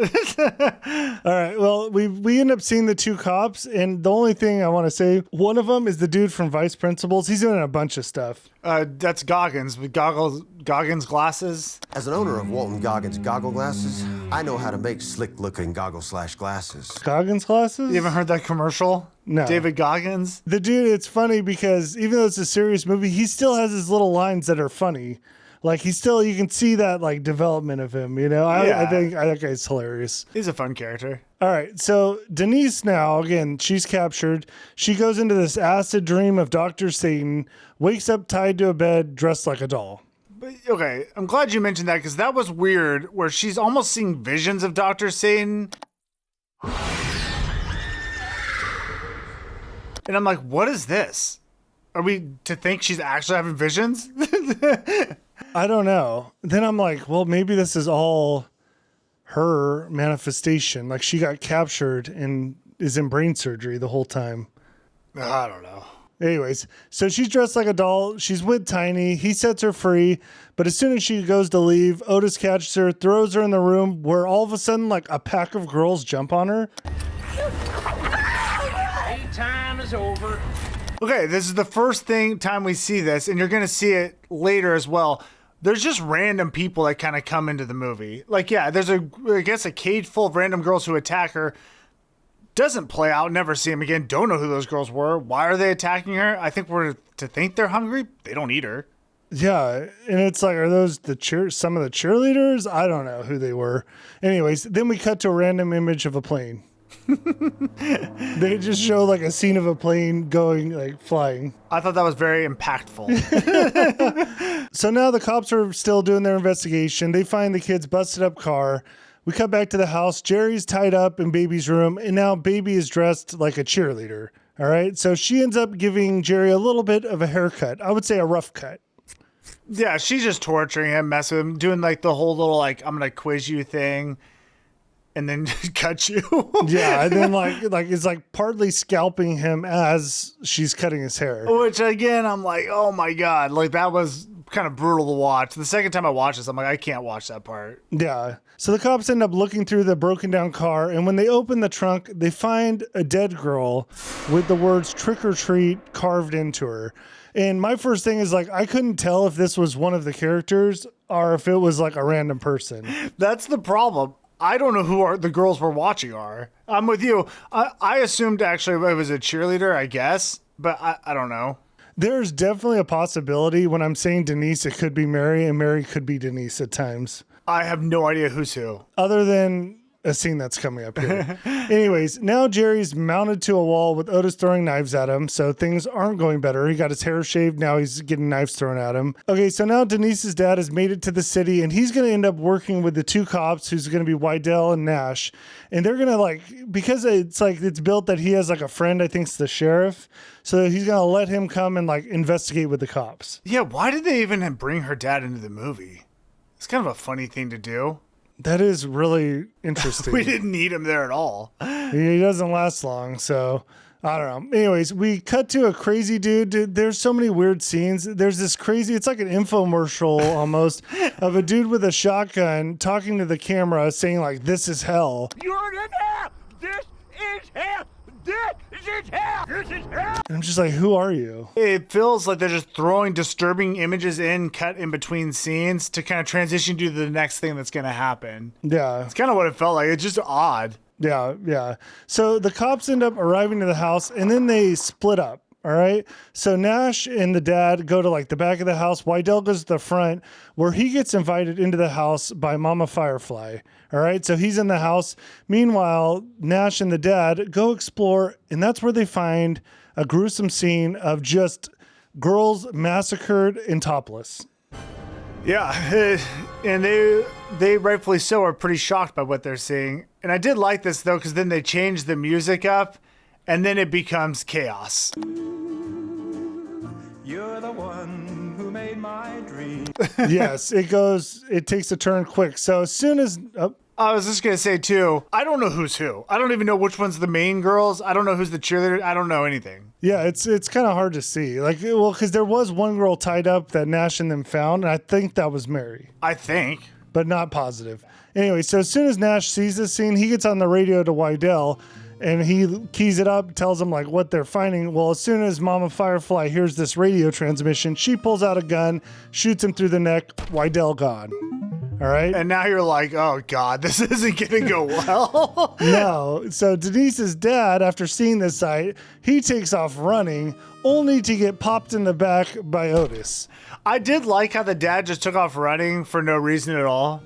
All right. Well, we end up seeing the two cops, and the only thing I want to say, one of them is the dude from Vice Principals. He's doing a bunch of stuff. That's Goggins with Goggins glasses. As an owner of Walton Goggins goggle glasses, I know how to make slick-looking goggle/glasses. Goggins glasses? You haven't heard that commercial? No. David Goggins? The dude, it's funny because even though it's a serious movie, he still has his little lines that are funny. Like you can see that like development of him, I think that guy's hilarious. He's a fun character. All right. So Denise now, again, she's captured. She goes into this acid dream of Dr. Satan, wakes up tied to a bed, dressed like a doll. But, okay. I'm glad you mentioned that because that was weird where she's almost seeing visions of Dr. Satan. And I'm like, what is this? Are we to think she's actually having visions? I don't know. Then I'm like, well, maybe this is all her manifestation. Like she got captured and is in brain surgery the whole time. I don't know. Anyways, so she's dressed like a doll. She's with Tiny. He sets her free. But as soon as she goes to leave, Otis catches her, throws her in the room where all of a sudden, like a pack of girls jump on her. Time is over. Okay, this is the first time we see this, and you're going to see it later as well. There's just random people that kind of come into the movie. Like, yeah, there's a cage full of random girls who attack her. Doesn't play out, never see them again. Don't know who those girls were. Why are they attacking her? I think we're to think they're hungry. They don't eat her. Yeah, and it's like, are those some of the cheerleaders? I don't know who they were. Anyways, then we cut to a random image of a plane. They just show like a scene of a plane going, like flying. I thought that was very impactful. So now the cops are still doing their investigation. They find the kid's busted up car. We cut back to the house. Jerry's tied up in Baby's room, and now Baby is dressed like a cheerleader. All right. So she ends up giving Jerry a little bit of a haircut. I would say a rough cut. Yeah, she's just torturing him, messing with him, doing like the whole little like I'm gonna quiz you thing. And then cut you. Yeah, and then like it's like partly scalping him as she's cutting his hair. Which again, I'm like, oh my god, like that was kind of brutal to watch. The second time I watched this, I'm like, I can't watch that part. Yeah. So the cops end up looking through the broken down car, and when they open the trunk, they find a dead girl with the words "trick or treat" carved into her. And my first thing is like, I couldn't tell if this was one of the characters or if it was like a random person. That's the problem. I don't know who the girls we're watching are. I'm with you. I assumed actually it was a cheerleader, I guess, but I don't know. There's definitely a possibility when I'm saying Denise, it could be Mary, and Mary could be Denise at times. I have no idea who's who. Other than a scene that's coming up here. Anyways, now Jerry's mounted to a wall with Otis throwing knives at him, so things aren't going better. He got his hair shaved, now he's getting knives thrown at him. Okay, so now Denise's dad has made it to the city, and he's going to end up working with the two cops, who's going to be Wydell and Nash. And they're going to like, because it's built that he has like a friend, I think it's the sheriff, so he's going to let him come and like investigate with the cops. Yeah, why did they even bring her dad into the movie? It's kind of a funny thing to do. That is really interesting. We didn't need him there at all. He doesn't last long, so I don't know. Anyways, we cut to a crazy dude. There's so many weird scenes. There's this crazy, it's like an infomercial almost, of a dude with a shotgun talking to the camera saying like, "This is hell." You're in hell. This is hell. This is hell. This is hell. And I'm just like, who are you? It feels like they're just throwing disturbing images cut in between scenes to kind of transition to the next thing that's going to happen. Yeah. It's kind of what it felt like. It's just odd. Yeah. So the cops end up arriving to the house and then they split up. All right. So Nash and the dad go to like the back of the house. Wydell goes to the front where he gets invited into the house by Mama Firefly. All right. So he's in the house. Meanwhile, Nash and the dad go explore, and that's where they find a gruesome scene of just girls massacred and topless. Yeah. And they rightfully so are pretty shocked by what they're seeing. And I did like this though, because then they change the music up and then it becomes chaos. You're the one who made my dream. Yes, it takes a turn quick. So as soon as... I was just going to say, too, I don't know who's who. I don't even know which one's the main girls. I don't know who's the cheerleader. I don't know anything. Yeah, it's kind of hard to see. Like, well, because there was one girl tied up that Nash and them found, and I think that was Mary. I think. But not positive. Anyway, so as soon as Nash sees this scene, he gets on the radio to Wydell, and he keys it up, tells them, like, what they're finding. Well, as soon as Mama Firefly hears this radio transmission, she pulls out a gun, shoots him through the neck, Wydell gone. All right. And now you're like, oh, God, this isn't going to go well. No. So Denise's dad, after seeing this sight, he takes off running, only to get popped in the back by Otis. I did like how the dad just took off running for no reason at all.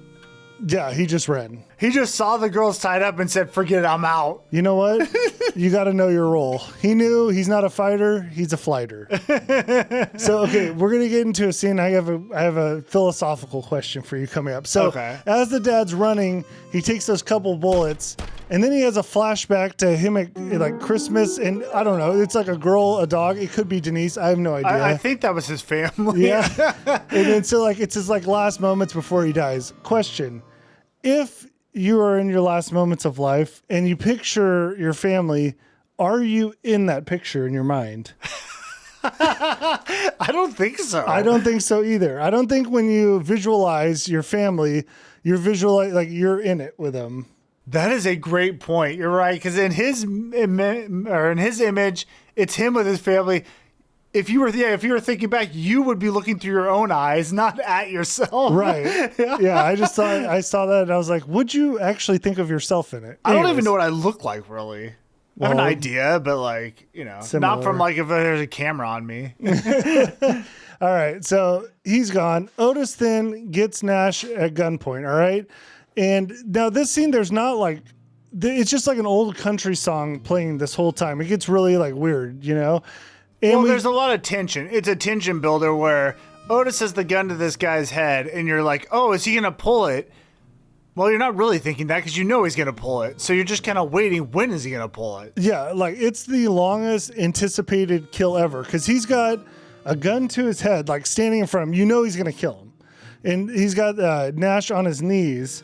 Yeah, he just ran. He just saw the girls tied up and said, forget it, I'm out. You know what? You got to know your role. He knew he's not a fighter, he's a flighter. So, okay, we're going to get into a scene. I have a philosophical question for you coming up. So, As the dad's running, he takes those couple bullets, and then he has a flashback to him at like Christmas, and I don't know, it's like a girl, a dog. It could be Denise. I have no idea. I think that was his family. Yeah. And then so like it's his like last moments before he dies. Question: if you are in your last moments of life and you picture your family, are you in that picture in your mind? I don't think so. I don't think so either. I don't think when you visualize your family, you're like you're in it with them. That is a great point. You're right, because in his image, it's him with his family. If you were thinking back, you would be looking through your own eyes, not at yourself. Right. Yeah. I just thought I saw that and I was like, would you actually think of yourself in it? I don't even know what I look like, really. I have an idea, but like, similar. Not from like if there's a camera on me. All right. So he's gone. Otis then gets Nash at gunpoint. All right. And now this scene, there's not like, it's just like an old country song playing this whole time. It gets really like weird, And there's a lot of tension. It's a tension builder where Otis has the gun to this guy's head and you're like, oh, is he going to pull it? Well, you're not really thinking that because you know he's going to pull it. So you're just kind of waiting. When is he going to pull it? Yeah, like it's the longest anticipated kill ever because he's got a gun to his head, like standing in front of him. You know he's going to kill him. And he's got Nash on his knees.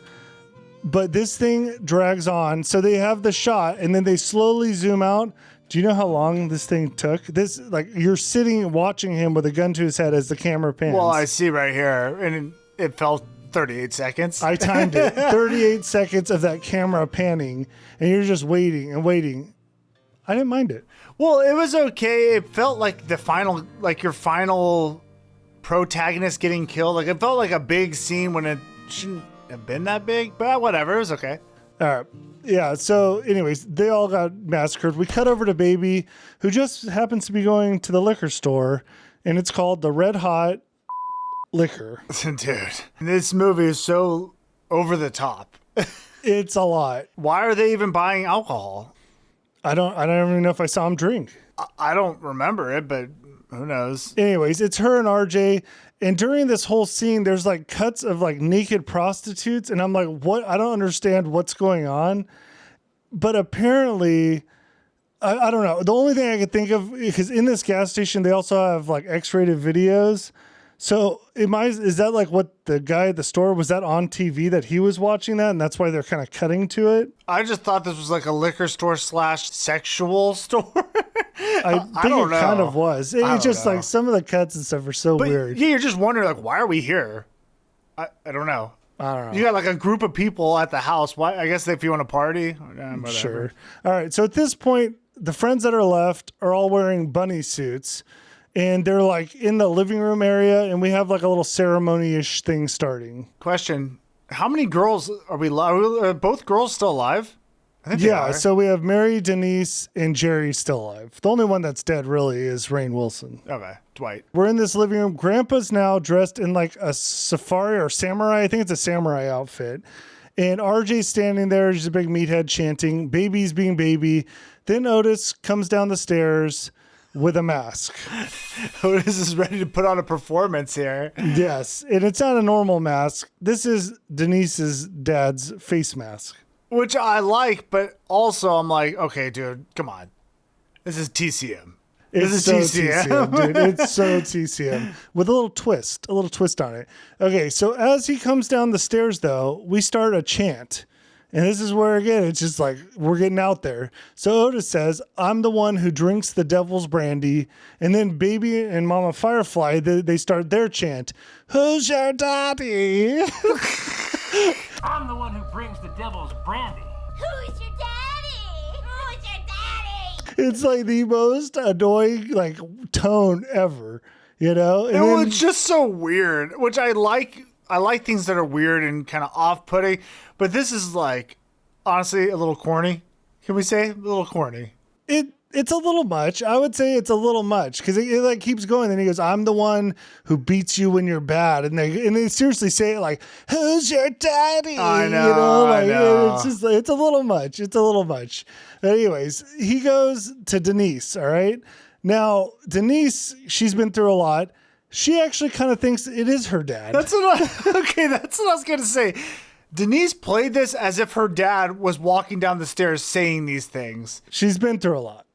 But this thing drags on. So they have the shot and then they slowly zoom out. Do you know how long this thing took? This, like, you're sitting watching him with a gun to his head as the camera pans. Well, I see right here. And it felt 38 seconds. I timed it. 38 seconds of that camera panning. And you're just waiting and waiting. I didn't mind it. Well, it was okay. It felt like your final protagonist getting killed. Like, it felt like a big scene when it shouldn't have been that big. But whatever. It was okay. All right. Yeah, so anyways, they all got massacred. We cut over to Baby, who just happens to be going to the liquor store, and it's called the Red Hot Liquor. Dude, this movie is so over the top. It's a lot. Why are they even buying alcohol? I don't even know if I saw him drink. I don't remember it, but who knows? Anyways, it's her and RJ. And during this whole scene, there's like cuts of like naked prostitutes. And I'm like, what? I don't understand what's going on. But apparently, I don't know. The only thing I could think of, because in this gas station, they also have like X-rated videos. So is that like what the guy at the store, was that on TV that he was watching that? And that's why they're kind of cutting to it? I just thought this was like a liquor store / sexual store. I think it kind of was. It's just like some of the cuts and stuff are so weird. Yeah, you're just wondering, like, why are we here? I don't know. I don't know. You got like a group of people at the house. Why? I guess if you want to party. Whatever. Sure. All right. So at this point, the friends that are left are all wearing bunny suits. And they're like in the living room area, and we have like a little ceremony-ish thing starting. Question: how many girls are we? Are both girls still alive? I think they Yeah, are. so we have Mary, Denise, and Jerry still alive. The only one that's dead really is Rainn Wilson. Okay, Dwight. We're in this living room. Grandpa's now dressed in like a safari or samurai. I think it's a samurai outfit. And RJ's standing there. She's a big meathead chanting, "Baby's being baby." Then Otis comes down the stairs with a mask. Otis is ready to put on a performance here. Yes, and it's not a normal mask. This is Denise's dad's face mask. Which I like, but also I'm like, okay, dude, come on. This is TCM. It's This so is TCM. dude. It's so TCM with a little twist on it. Okay, so as he comes down the stairs, though, we start a chant. And this is where, again, it's just like we're getting out there. So Otis says, "I'm the one who drinks the devil's brandy." And then Baby and Mama Firefly, they start their chant. "Who's your daddy?" I'm the one who brings the devil's brandy. Who's your daddy? Who's your daddy? It's like the most annoying like tone ever, you know? And No, then- it's just so weird, which I like. I like things that are weird and kind of off-putting, but this is like, honestly, a little corny. Can we say a little corny? It's a little much. I would say it's a little much because it like keeps going. Then he goes, "I'm the one who beats you when you're bad," and they seriously say it like, "Who's your daddy?" I know, You know, I like know. it's just it's a little much. It's a little much. But anyways, he goes to Denise. All right, now Denise, she's been through a lot. She actually kind of thinks it is her dad. That's what that's what I was gonna say. Denise played this as if her dad was walking down the stairs saying these things. She's been through a lot.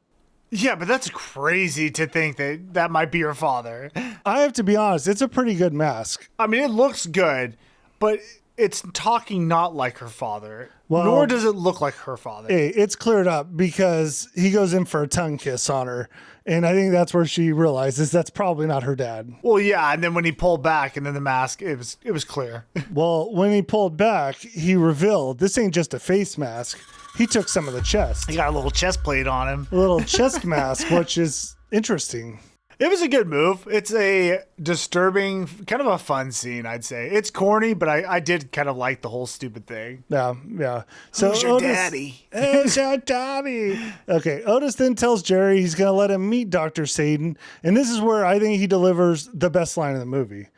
Yeah, but that's crazy to think that that might be her father. I have to be honest, it's a pretty good mask. I mean, it looks good, but it's talking not like her father. Well- nor does it look like her father. Hey, it's cleared up because he goes in for a tongue kiss on her. And I think that's where she realizes that's probably not her dad. Well, yeah, and then when he pulled back and then the mask, it was clear. Well, when he pulled back, he revealed this ain't just a face mask. He took some of the chest. He got a little chest plate on him. A little chest mask, which is interesting. It was a good move. It's a disturbing, kind of a fun scene, I'd say. It's corny, but I did kind of like the whole stupid thing. Yeah. So Who's your daddy? Who's your daddy? Okay, Otis then tells Jerry he's going to let him meet Dr. Satan. And this is where I think he delivers the best line in the movie.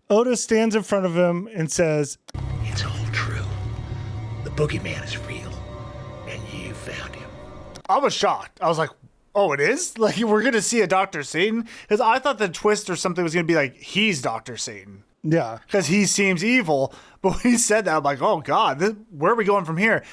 Otis stands in front of him and says, "It's all true. The boogeyman is real, and you found him." I was shocked. I was like, oh, it is? Like, we're going to see a Dr. Satan? Because I thought the twist or something was going to be like, he's Dr. Satan. yeah. Because he seems evil. But when he said that, I'm like, oh, God, where are we going from here?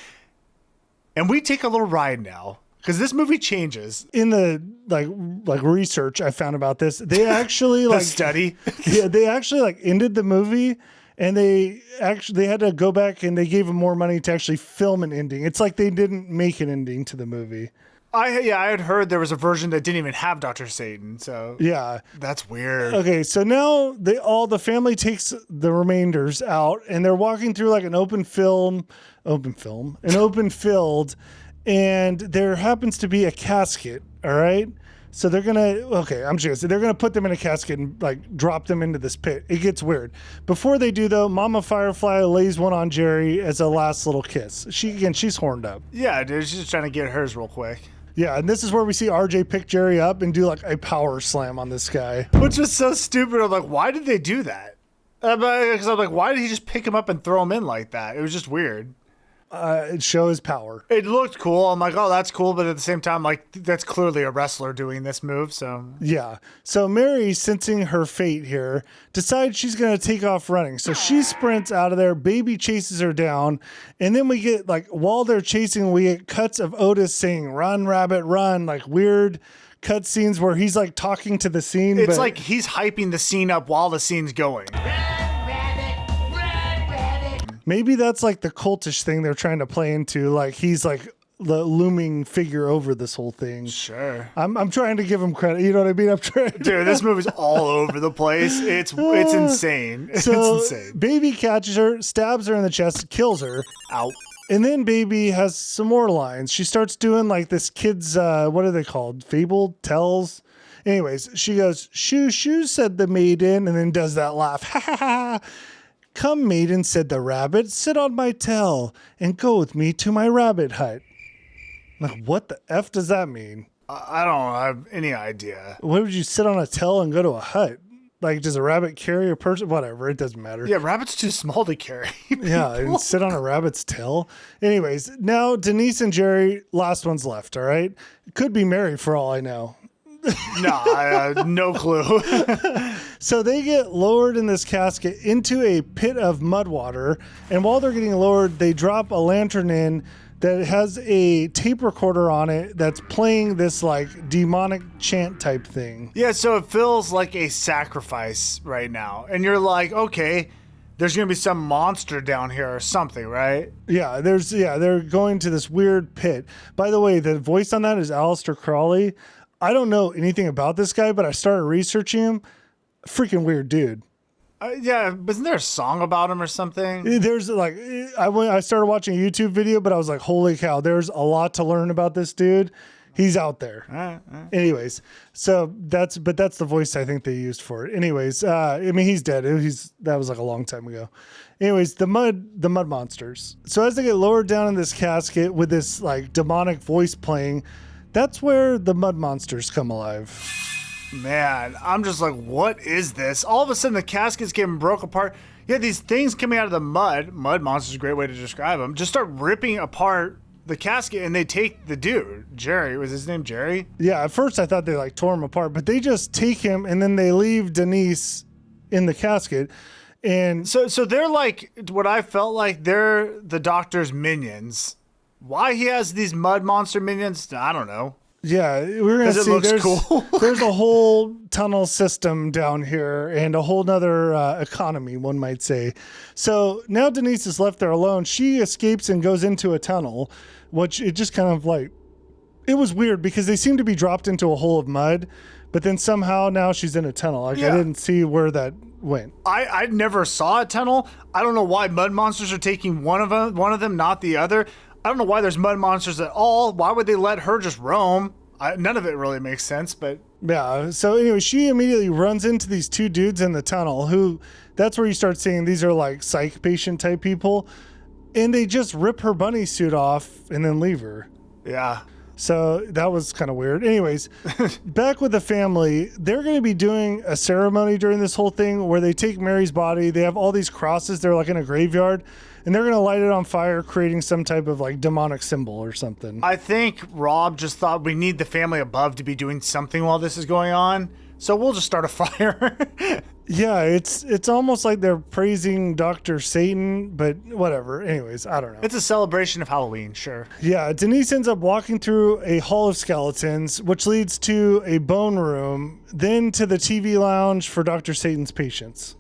And we take a little ride now. Because this movie changes. In the like research I found about this, they actually The study. yeah, they actually like ended the movie and they had to go back and they gave them more money to actually film an ending. It's like they didn't make an ending to the movie. I had heard there was a version that didn't even have Dr. Satan. So Yeah. that's weird. Okay, so now the family takes the remainders out and they're walking through like an open field, and there happens to be a casket, all right? So they're I'm just gonna say they're gonna put them in a casket and like drop them into this pit. It gets weird. Before they do though, Mama Firefly lays one on Jerry as a last little kiss. She's horned up. Yeah, dude, she's just trying to get hers real quick. Yeah, and this is where we see RJ pick Jerry up and do like a power slam on this guy. Which was so stupid. I'm like, why did they do that? Because I'm like, why did he just pick him up and throw him in like that? It was just weird. It shows power. It looked cool. I'm like, oh, that's cool. But at the same time, like, that's clearly a wrestler doing this move. So Yeah. So Mary, sensing her fate here, decides she's going to take off running. So she sprints out of there. Baby chases her down. And then we get, like, while they're chasing, we get cuts of Otis saying, "Run, rabbit, run." Like weird cut scenes where he's, like, talking to the scene. it's but like he's hyping the scene up while the scene's going. maybe that's, like, the cultish thing they're trying to play into. Like, he's, like, the looming figure over this whole thing. Sure. I'm trying to give him credit. You know what I mean? I'm trying. Dude, this movie's all over the place. It's insane. So It's insane. Baby catches her, stabs her in the chest, kills her. Out. And then Baby has some more lines. She starts doing like this kid's, what are they called? Fable? Tells? Anyways, she goes, shoo, shoo, said the maiden, and then does that laugh. Ha ha ha. Come, maiden, said the rabbit, sit on my tail and go with me to my rabbit hut. Like, what the F does that mean? I don't have any idea. Why would you sit on a tail and go to a hut? Like, does a rabbit carry a person? Whatever, it doesn't matter. Yeah, rabbit's too small to carry. Yeah, and sit on a rabbit's tail. Anyways, now Denise and Jerry, last one's left, all right? Could be Mary for all I know. No clue. So they get lowered in this casket into a pit of mud water, and while they're getting lowered, they drop a lantern in that has a tape recorder on it that's playing this like demonic chant type thing. Yeah, so it feels like a sacrifice right now. And you're like, okay, there's going to be some monster down here or something, right? Yeah, they're going to this weird pit. By the way, the voice on that is Aleister Crowley. I don't know anything about this guy, but I started researching him. Freaking weird dude. Yeah, wasn't there a song about him or something? There's like, I started watching a YouTube video, but I was like, holy cow, there's a lot to learn about this dude. He's out there. All right. Anyways, so that's the voice I think they used for it. Anyways, I mean, he's dead. That was like a long time ago. Anyways, the mud monsters. So as they get lowered down in this casket with this like demonic voice playing, that's where the mud monsters come alive. Man, I'm just like, what is this? All of a sudden, the casket's getting broke apart. You have these things coming out of the mud. Mud monsters is a great way to describe them. Just start ripping apart the casket, and they take the dude. Jerry. Was his name Jerry? Yeah, at first I thought they like tore him apart, but they just take him, and then they leave Denise in the casket. And So they're like, what I felt like, they're the Doctor's minions. Why he has these mud monster minions, I don't know. yeah, we're going to see looks cool. there's a whole tunnel system down here and a whole nother economy, one might say. So now Denise is left there alone. She escapes and goes into a tunnel, which it just kind of like, it was weird because they seem to be dropped into a hole of mud, but then somehow now she's in a tunnel. Like, Yeah. I didn't see where that went. I never saw a tunnel. I don't know why mud monsters are taking one of them, not the other. I don't know why there's mud monsters at all. Why would they let her just roam? None of it really makes sense, but... Yeah. So anyway, she immediately runs into these two dudes in the tunnel who, that's where you start seeing these are like psych patient type people. And they just rip her bunny suit off and then leave her. Yeah. So that was kind of weird. Anyways, back with the family, they're going to be doing a ceremony during this whole thing where they take Mary's body. They have all these crosses. They're like in a graveyard. And they're going to light it on fire, creating some type of like demonic symbol or something. I think Rob just thought we need the family above to be doing something while this is going on. So we'll just start a fire. Yeah, it's almost like they're praising Dr. Satan, but whatever. Anyways, I don't know. It's a celebration of Halloween, sure. Yeah, Denise ends up walking through a hall of skeletons, which leads to a bone room, then to the TV lounge for Dr. Satan's patients.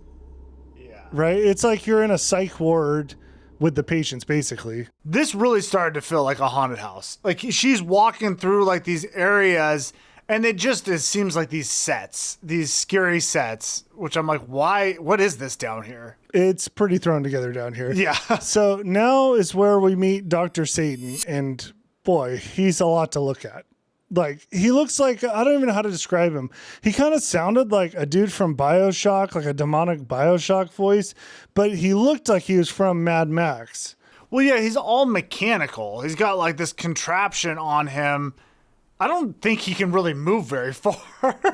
Yeah. Right? It's like you're in a psych ward with the patients, basically. This really started to feel like a haunted house. Like she's walking through like these areas, and it seems like these sets, these scary sets, which I'm like, why? What is this down here? It's pretty thrown together down here. Yeah. So now is where we meet Dr. Satan, and boy, he's a lot to look at. Like, he looks like, I don't even know how to describe him. He kind of sounded like a dude from BioShock, like a demonic BioShock voice, but he looked like he was from Mad Max. Well, yeah, he's all mechanical. He's got like this contraption on him. I don't think he can really move very far.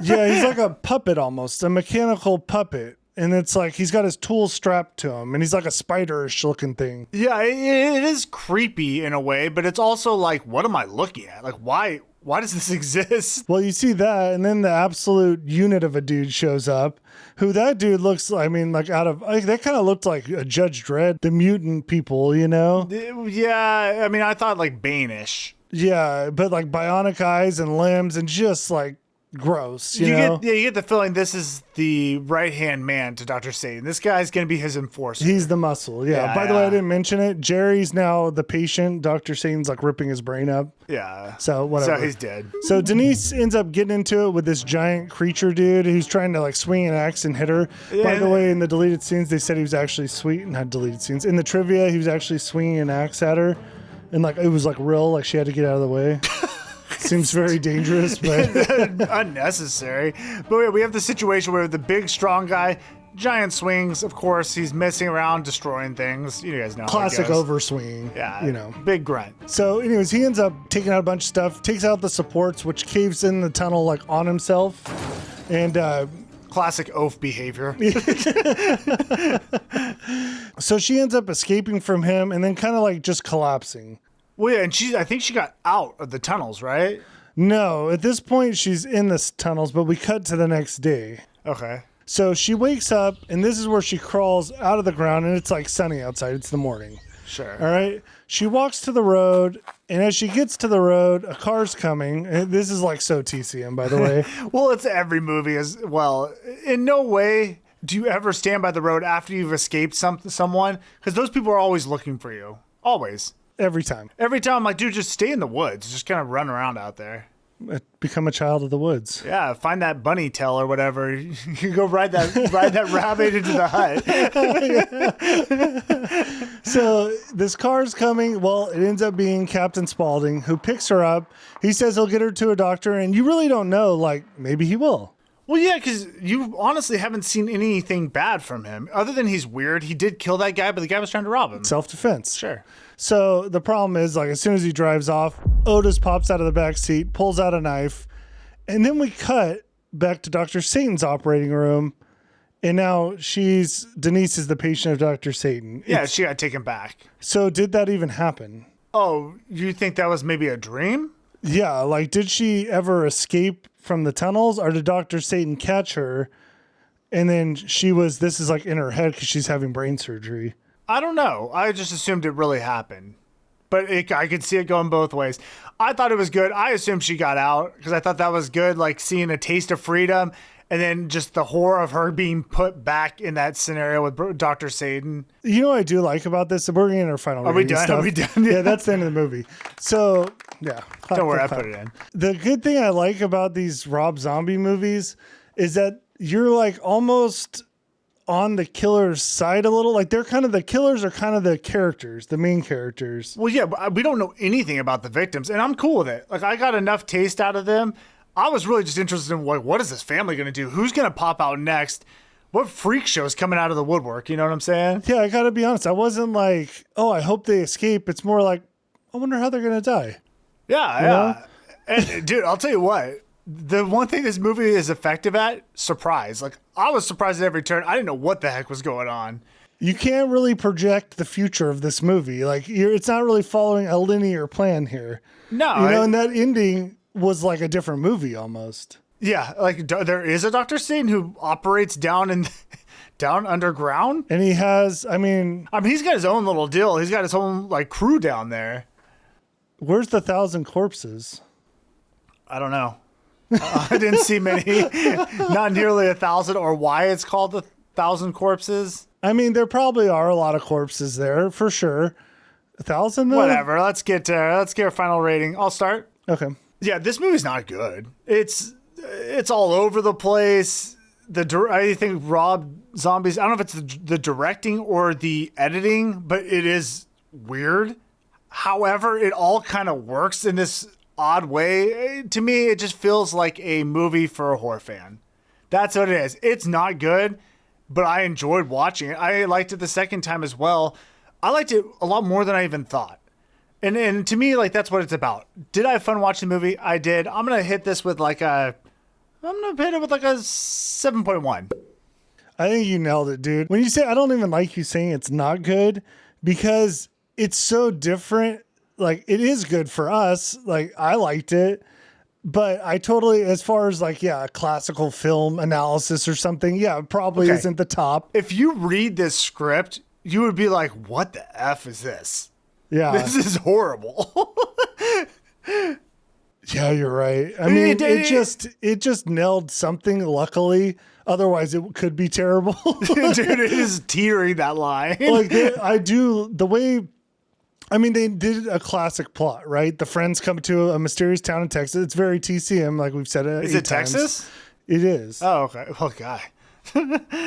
Yeah, he's like a puppet almost, a mechanical puppet. And it's like he's got his tools strapped to him, and he's like a spiderish looking thing. Yeah, it is creepy in a way, but it's also like, what am I looking at? Like, why does this exist? Well, you see that, and then the absolute unit of a dude shows up, who that dude looks, I mean, like that kind of looked like a Judge Dredd, the mutant people, you know? Yeah, I mean, I thought like Bane-ish. Yeah, but like bionic eyes and limbs and just like gross. You know? You get the feeling this is the right-hand man to Dr. Satan. This guy's going to be his enforcer. He's the muscle. Yeah. By the way, I didn't mention it. Jerry's now the patient. Dr. Satan's like ripping his brain up. Yeah. So whatever. So he's dead. So Denise ends up getting into it with this giant creature dude who's trying to like swing an axe and hit her. Yeah. By the way, in the deleted scenes, they said he was actually not deleted scenes. In the trivia, he was actually swinging an axe at her. And like, it was like real, like she had to get out of the way. Seems very dangerous, but unnecessary. But we have the situation where the big, strong guy, giant swings. Of course, he's messing around, destroying things. You guys know. Classic how it goes. overswing. Yeah, you know, big grunt. So, anyways, he ends up taking out a bunch of stuff, takes out the supports, which caves in the tunnel like on himself, and classic oaf behavior. So she ends up escaping from him, and then kind of like just collapsing. Well, yeah, and I think she got out of the tunnels, right? No, at this point she's in the tunnels, but we cut to the next day. Okay. So she wakes up, and this is where she crawls out of the ground, and it's like sunny outside. It's the morning. Sure. All right. She walks to the road, and as she gets to the road, a car's coming. And this is like so TCM, by the way. Well, it's every movie as well. In no way do you ever stand by the road after you've escaped someone, because those people are always looking for you. Always. Every time. Every time I'm like, dude, just stay in the woods. Just kind of run around out there. Become a child of the woods. Yeah, find that bunny tail or whatever. You go ride that rabbit into the hut. So this car's coming. Well, it ends up being Captain Spaulding, who picks her up. He says he'll get her to a doctor, and you really don't know. Like, maybe he will. Well, yeah, because you honestly haven't seen anything bad from him. Other than he's weird. He did kill that guy, but the guy was trying to rob him. Self-defense. Sure. So the problem is, like, as soon as he drives off, Otis pops out of the back seat, pulls out a knife, and then we cut back to Dr. Satan's operating room, and now Denise is the patient of Dr. Satan. Yeah, she got taken back. So did that even happen? Oh, you think that was maybe a dream? Yeah, like, did she ever escape from the tunnels, or did Dr. Satan catch her, and then this is like in her head because she's having brain surgery? I don't know. I just assumed it really happened. But I could see it going both ways. I thought it was good. I assumed she got out because I thought that was good, like seeing a taste of freedom, and then just the horror of her being put back in that scenario with Dr. Satan. You know what I do like about this? We're getting our final Are we rating done? stuff. Are we done? Yeah, that's the end of the movie. So, yeah. Don't worry, I put it in. The good thing I like about these Rob Zombie movies is that you're like almost on the killer's side a little. Like the killers are kind of the characters, the main characters. Well, yeah, but we don't know anything about the victims, and I'm cool with it. Like, I got enough taste out of them. I was really just interested in, like, what is this family going to do? Who's going to pop out next? What freak show is coming out of the woodwork? You know what I'm saying? Yeah, I got to be honest. I wasn't like, oh, I hope they escape. It's more like, I wonder how they're going to die. Yeah, yeah. And, dude, I'll tell you what. The one thing this movie is effective at, surprise. Like, I was surprised at every turn. I didn't know what the heck was going on. You can't really project the future of this movie. Like, it's not really following a linear plan here. No. And that ending was like a different movie almost. Yeah, like there is a Dr. Satan who operates down underground. And he has, I mean, he's got his own little deal. He's got his own, like, crew down there. Where's the 1,000 corpses? I don't know. I didn't see many. Not nearly 1,000, or why it's called the 1,000 corpses. I mean, there probably are a lot of corpses there, for sure. 1,000 though? Whatever. Let's get our final rating. I'll start. Okay. Yeah, this movie's not good. It's all over the place. I think Rob Zombie's, I don't know if it's the directing or the editing, but it is weird. However, it all kind of works in this odd way. To me, it just feels like a movie for a horror fan. That's what it is. It's not good, but I enjoyed watching it. I liked it the second time as well. I liked it a lot more than I even thought. And to me, like, that's what it's about. Did I have fun watching the movie? I did. I'm going to hit this with like a 7.1. I think you nailed it, dude. When you say, I don't even like you saying it's not good, because it's so different. Like, it is good for us. Like, I liked it, but I totally, as far as like, yeah, a classical film analysis or something, yeah, it probably isn't the top. If you read this script, you would be like, what the F is this? Yeah. This is horrible. Yeah, you're right. I mean, it just nailed something, luckily. Otherwise, it could be terrible. Dude, it is teetering that line. Like, they did a classic plot, right? The friends come to a mysterious town in Texas. It's very TCM, like we've said it. Is it Texas? It is. Oh, okay. Oh, God.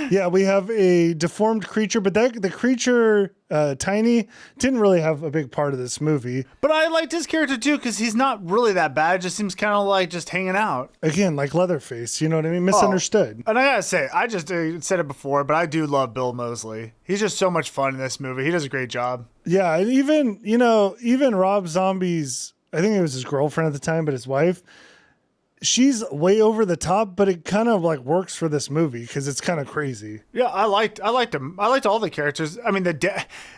Yeah, we have a deformed creature, but the creature, Tiny, didn't really have a big part of this movie. But I liked his character too, because he's not really that bad. It just seems kind of like just hanging out. Again, like Leatherface, you know what I mean? Misunderstood. And I gotta say, I just said it before, but I do love Bill Moseley. He's just so much fun in this movie. He does a great job. Yeah, and even Rob Zombie's, I think it was his girlfriend at the time, but his wife, she's way over the top, but it kind of like works for this movie because it's kind of crazy. Yeah, I liked him. I liked all the characters. I mean,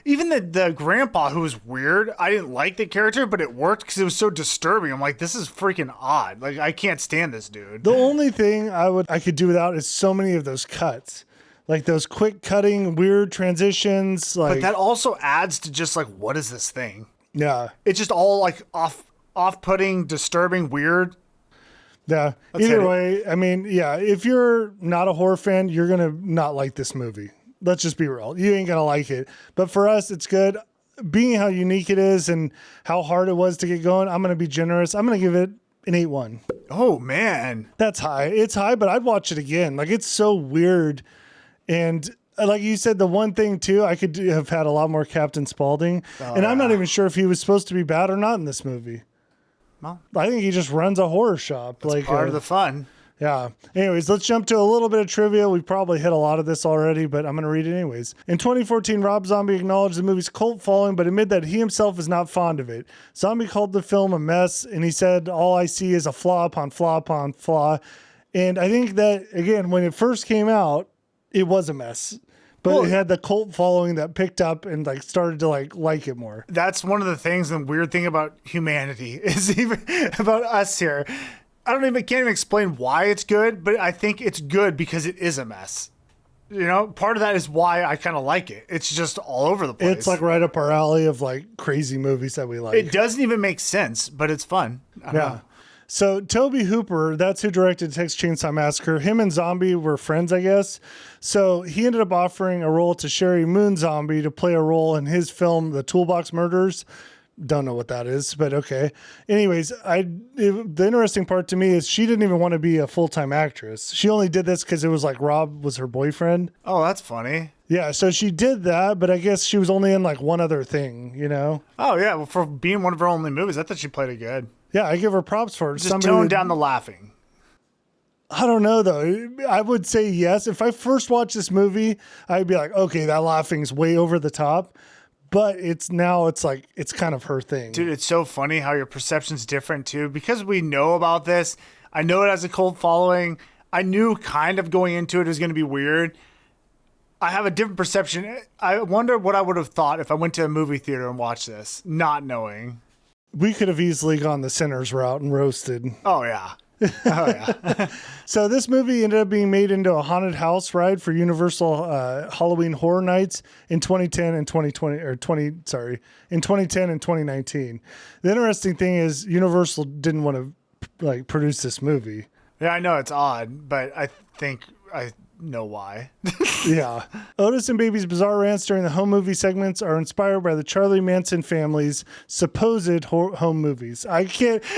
even the grandpa who was weird. I didn't like the character, but it worked because it was so disturbing. I'm like, this is freaking odd. Like, I can't stand this dude. The only thing I could do without is so many of those cuts, like those quick cutting, weird transitions. Like, but that also adds to just like, what is this thing? Yeah, it's just all like off-putting, disturbing, weird. Yeah. Either way, I mean, yeah, if you're not a horror fan, you're going to not like this movie. Let's just be real. You ain't going to like it. But for us, it's good. Being how unique it is and how hard it was to get going, I'm going to be generous. I'm going to give it an 8-1. Oh, man. That's high. It's high, but I'd watch it again. Like, it's so weird. And like you said, the one thing, too, I could have had a lot more Captain Spaulding. I'm not even sure if he was supposed to be bad or not in this movie. Well, I think he just runs a horror shop. That's like part of the fun. Yeah. Anyways, let's jump to a little bit of trivia. We've probably hit a lot of this already, but I'm going to read it anyways. In 2014, Rob Zombie acknowledged the movie's cult following, but admitted that he himself is not fond of it. Zombie called the film a mess, and he said, "All I see is a flaw upon flaw upon flaw." And I think that, again, when it first came out, it was a mess. But it had the cult following that picked up and like started to like it more. That's one of the things and weird thing about humanity is even about us here. Can't even explain why it's good, but I think it's good because it is a mess. You know, part of that is why I kind of like it. It's just all over the place. It's like right up our alley of like crazy movies that we like. It doesn't even make sense, but it's fun. I don't know. So Tobe Hooper, that's who directed Texas Chainsaw Massacre. Him and Zombie were friends, I guess. So he ended up offering a role to Sherry Moon Zombie to play a role in his film, The Toolbox Murders. Don't know what that is, but okay. Anyways, the interesting part to me is she didn't even want to be a full-time actress. She only did this because it was like Rob was her boyfriend. Oh, that's funny. Yeah, so she did that, but I guess she was only in like one other thing, you know? Oh, yeah. Well, for being one of her only movies, I thought she played it good. Yeah, I give her props for it. Just tone down the laughing. I don't know, though. I would say yes. If I first watched this movie, I'd be like, okay, that laughing's way over the top. But it's kind of her thing. Dude, it's so funny how your perception's different, too. Because we know about this, I know it has a cult following. I knew kind of going into it was going to be weird. I have a different perception. I wonder what I would have thought if I went to a movie theater and watched this, not knowing. We could have easily gone the Sinners route and roasted. Oh, yeah. Oh, yeah. So this movie ended up being made into a haunted house ride for Universal Halloween Horror Nights in 2010 and 2019. The interesting thing is Universal didn't want to like produce this movie. Yeah, I know it's odd, but I think I know why. Yeah. Otis and Baby's bizarre rants during the home movie segments are inspired by the Charlie Manson family's supposed home movies. I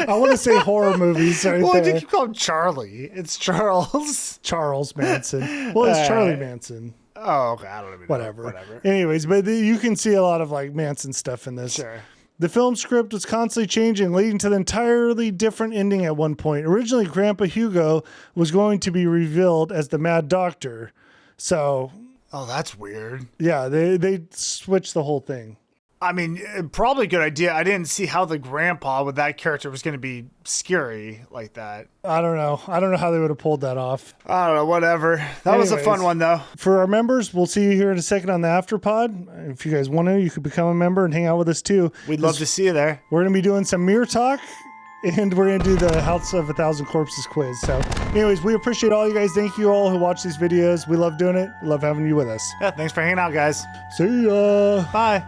want to say horror movies right well, there. Why did you call him Charlie? It's Charles. Charles Manson. Well, it's Charlie Manson. Oh, okay. I don't even know. Whatever. Anyways, but you can see a lot of like Manson stuff in this. Sure. The film script was constantly changing, leading to an entirely different ending at one point. Originally, Grandpa Hugo was going to be revealed as the Mad Doctor. So... Oh, that's weird. Yeah, they switched the whole thing. I mean, probably a good idea. I didn't see how the grandpa with that character was going to be scary like that. I don't know. I don't know how they would have pulled that off. I don't know. Whatever. That was a fun one, though. For our members, we'll see you here in a second on the Afterpod. If you guys want to, you could become a member and hang out with us, too. We'd love to see you there. We're going to be doing some mirror talk, and we're going to do the House of 1,000 Corpses quiz. So, anyways, we appreciate all you guys. Thank you all who watch these videos. We love doing it. We love having you with us. Yeah, thanks for hanging out, guys. See ya. Bye.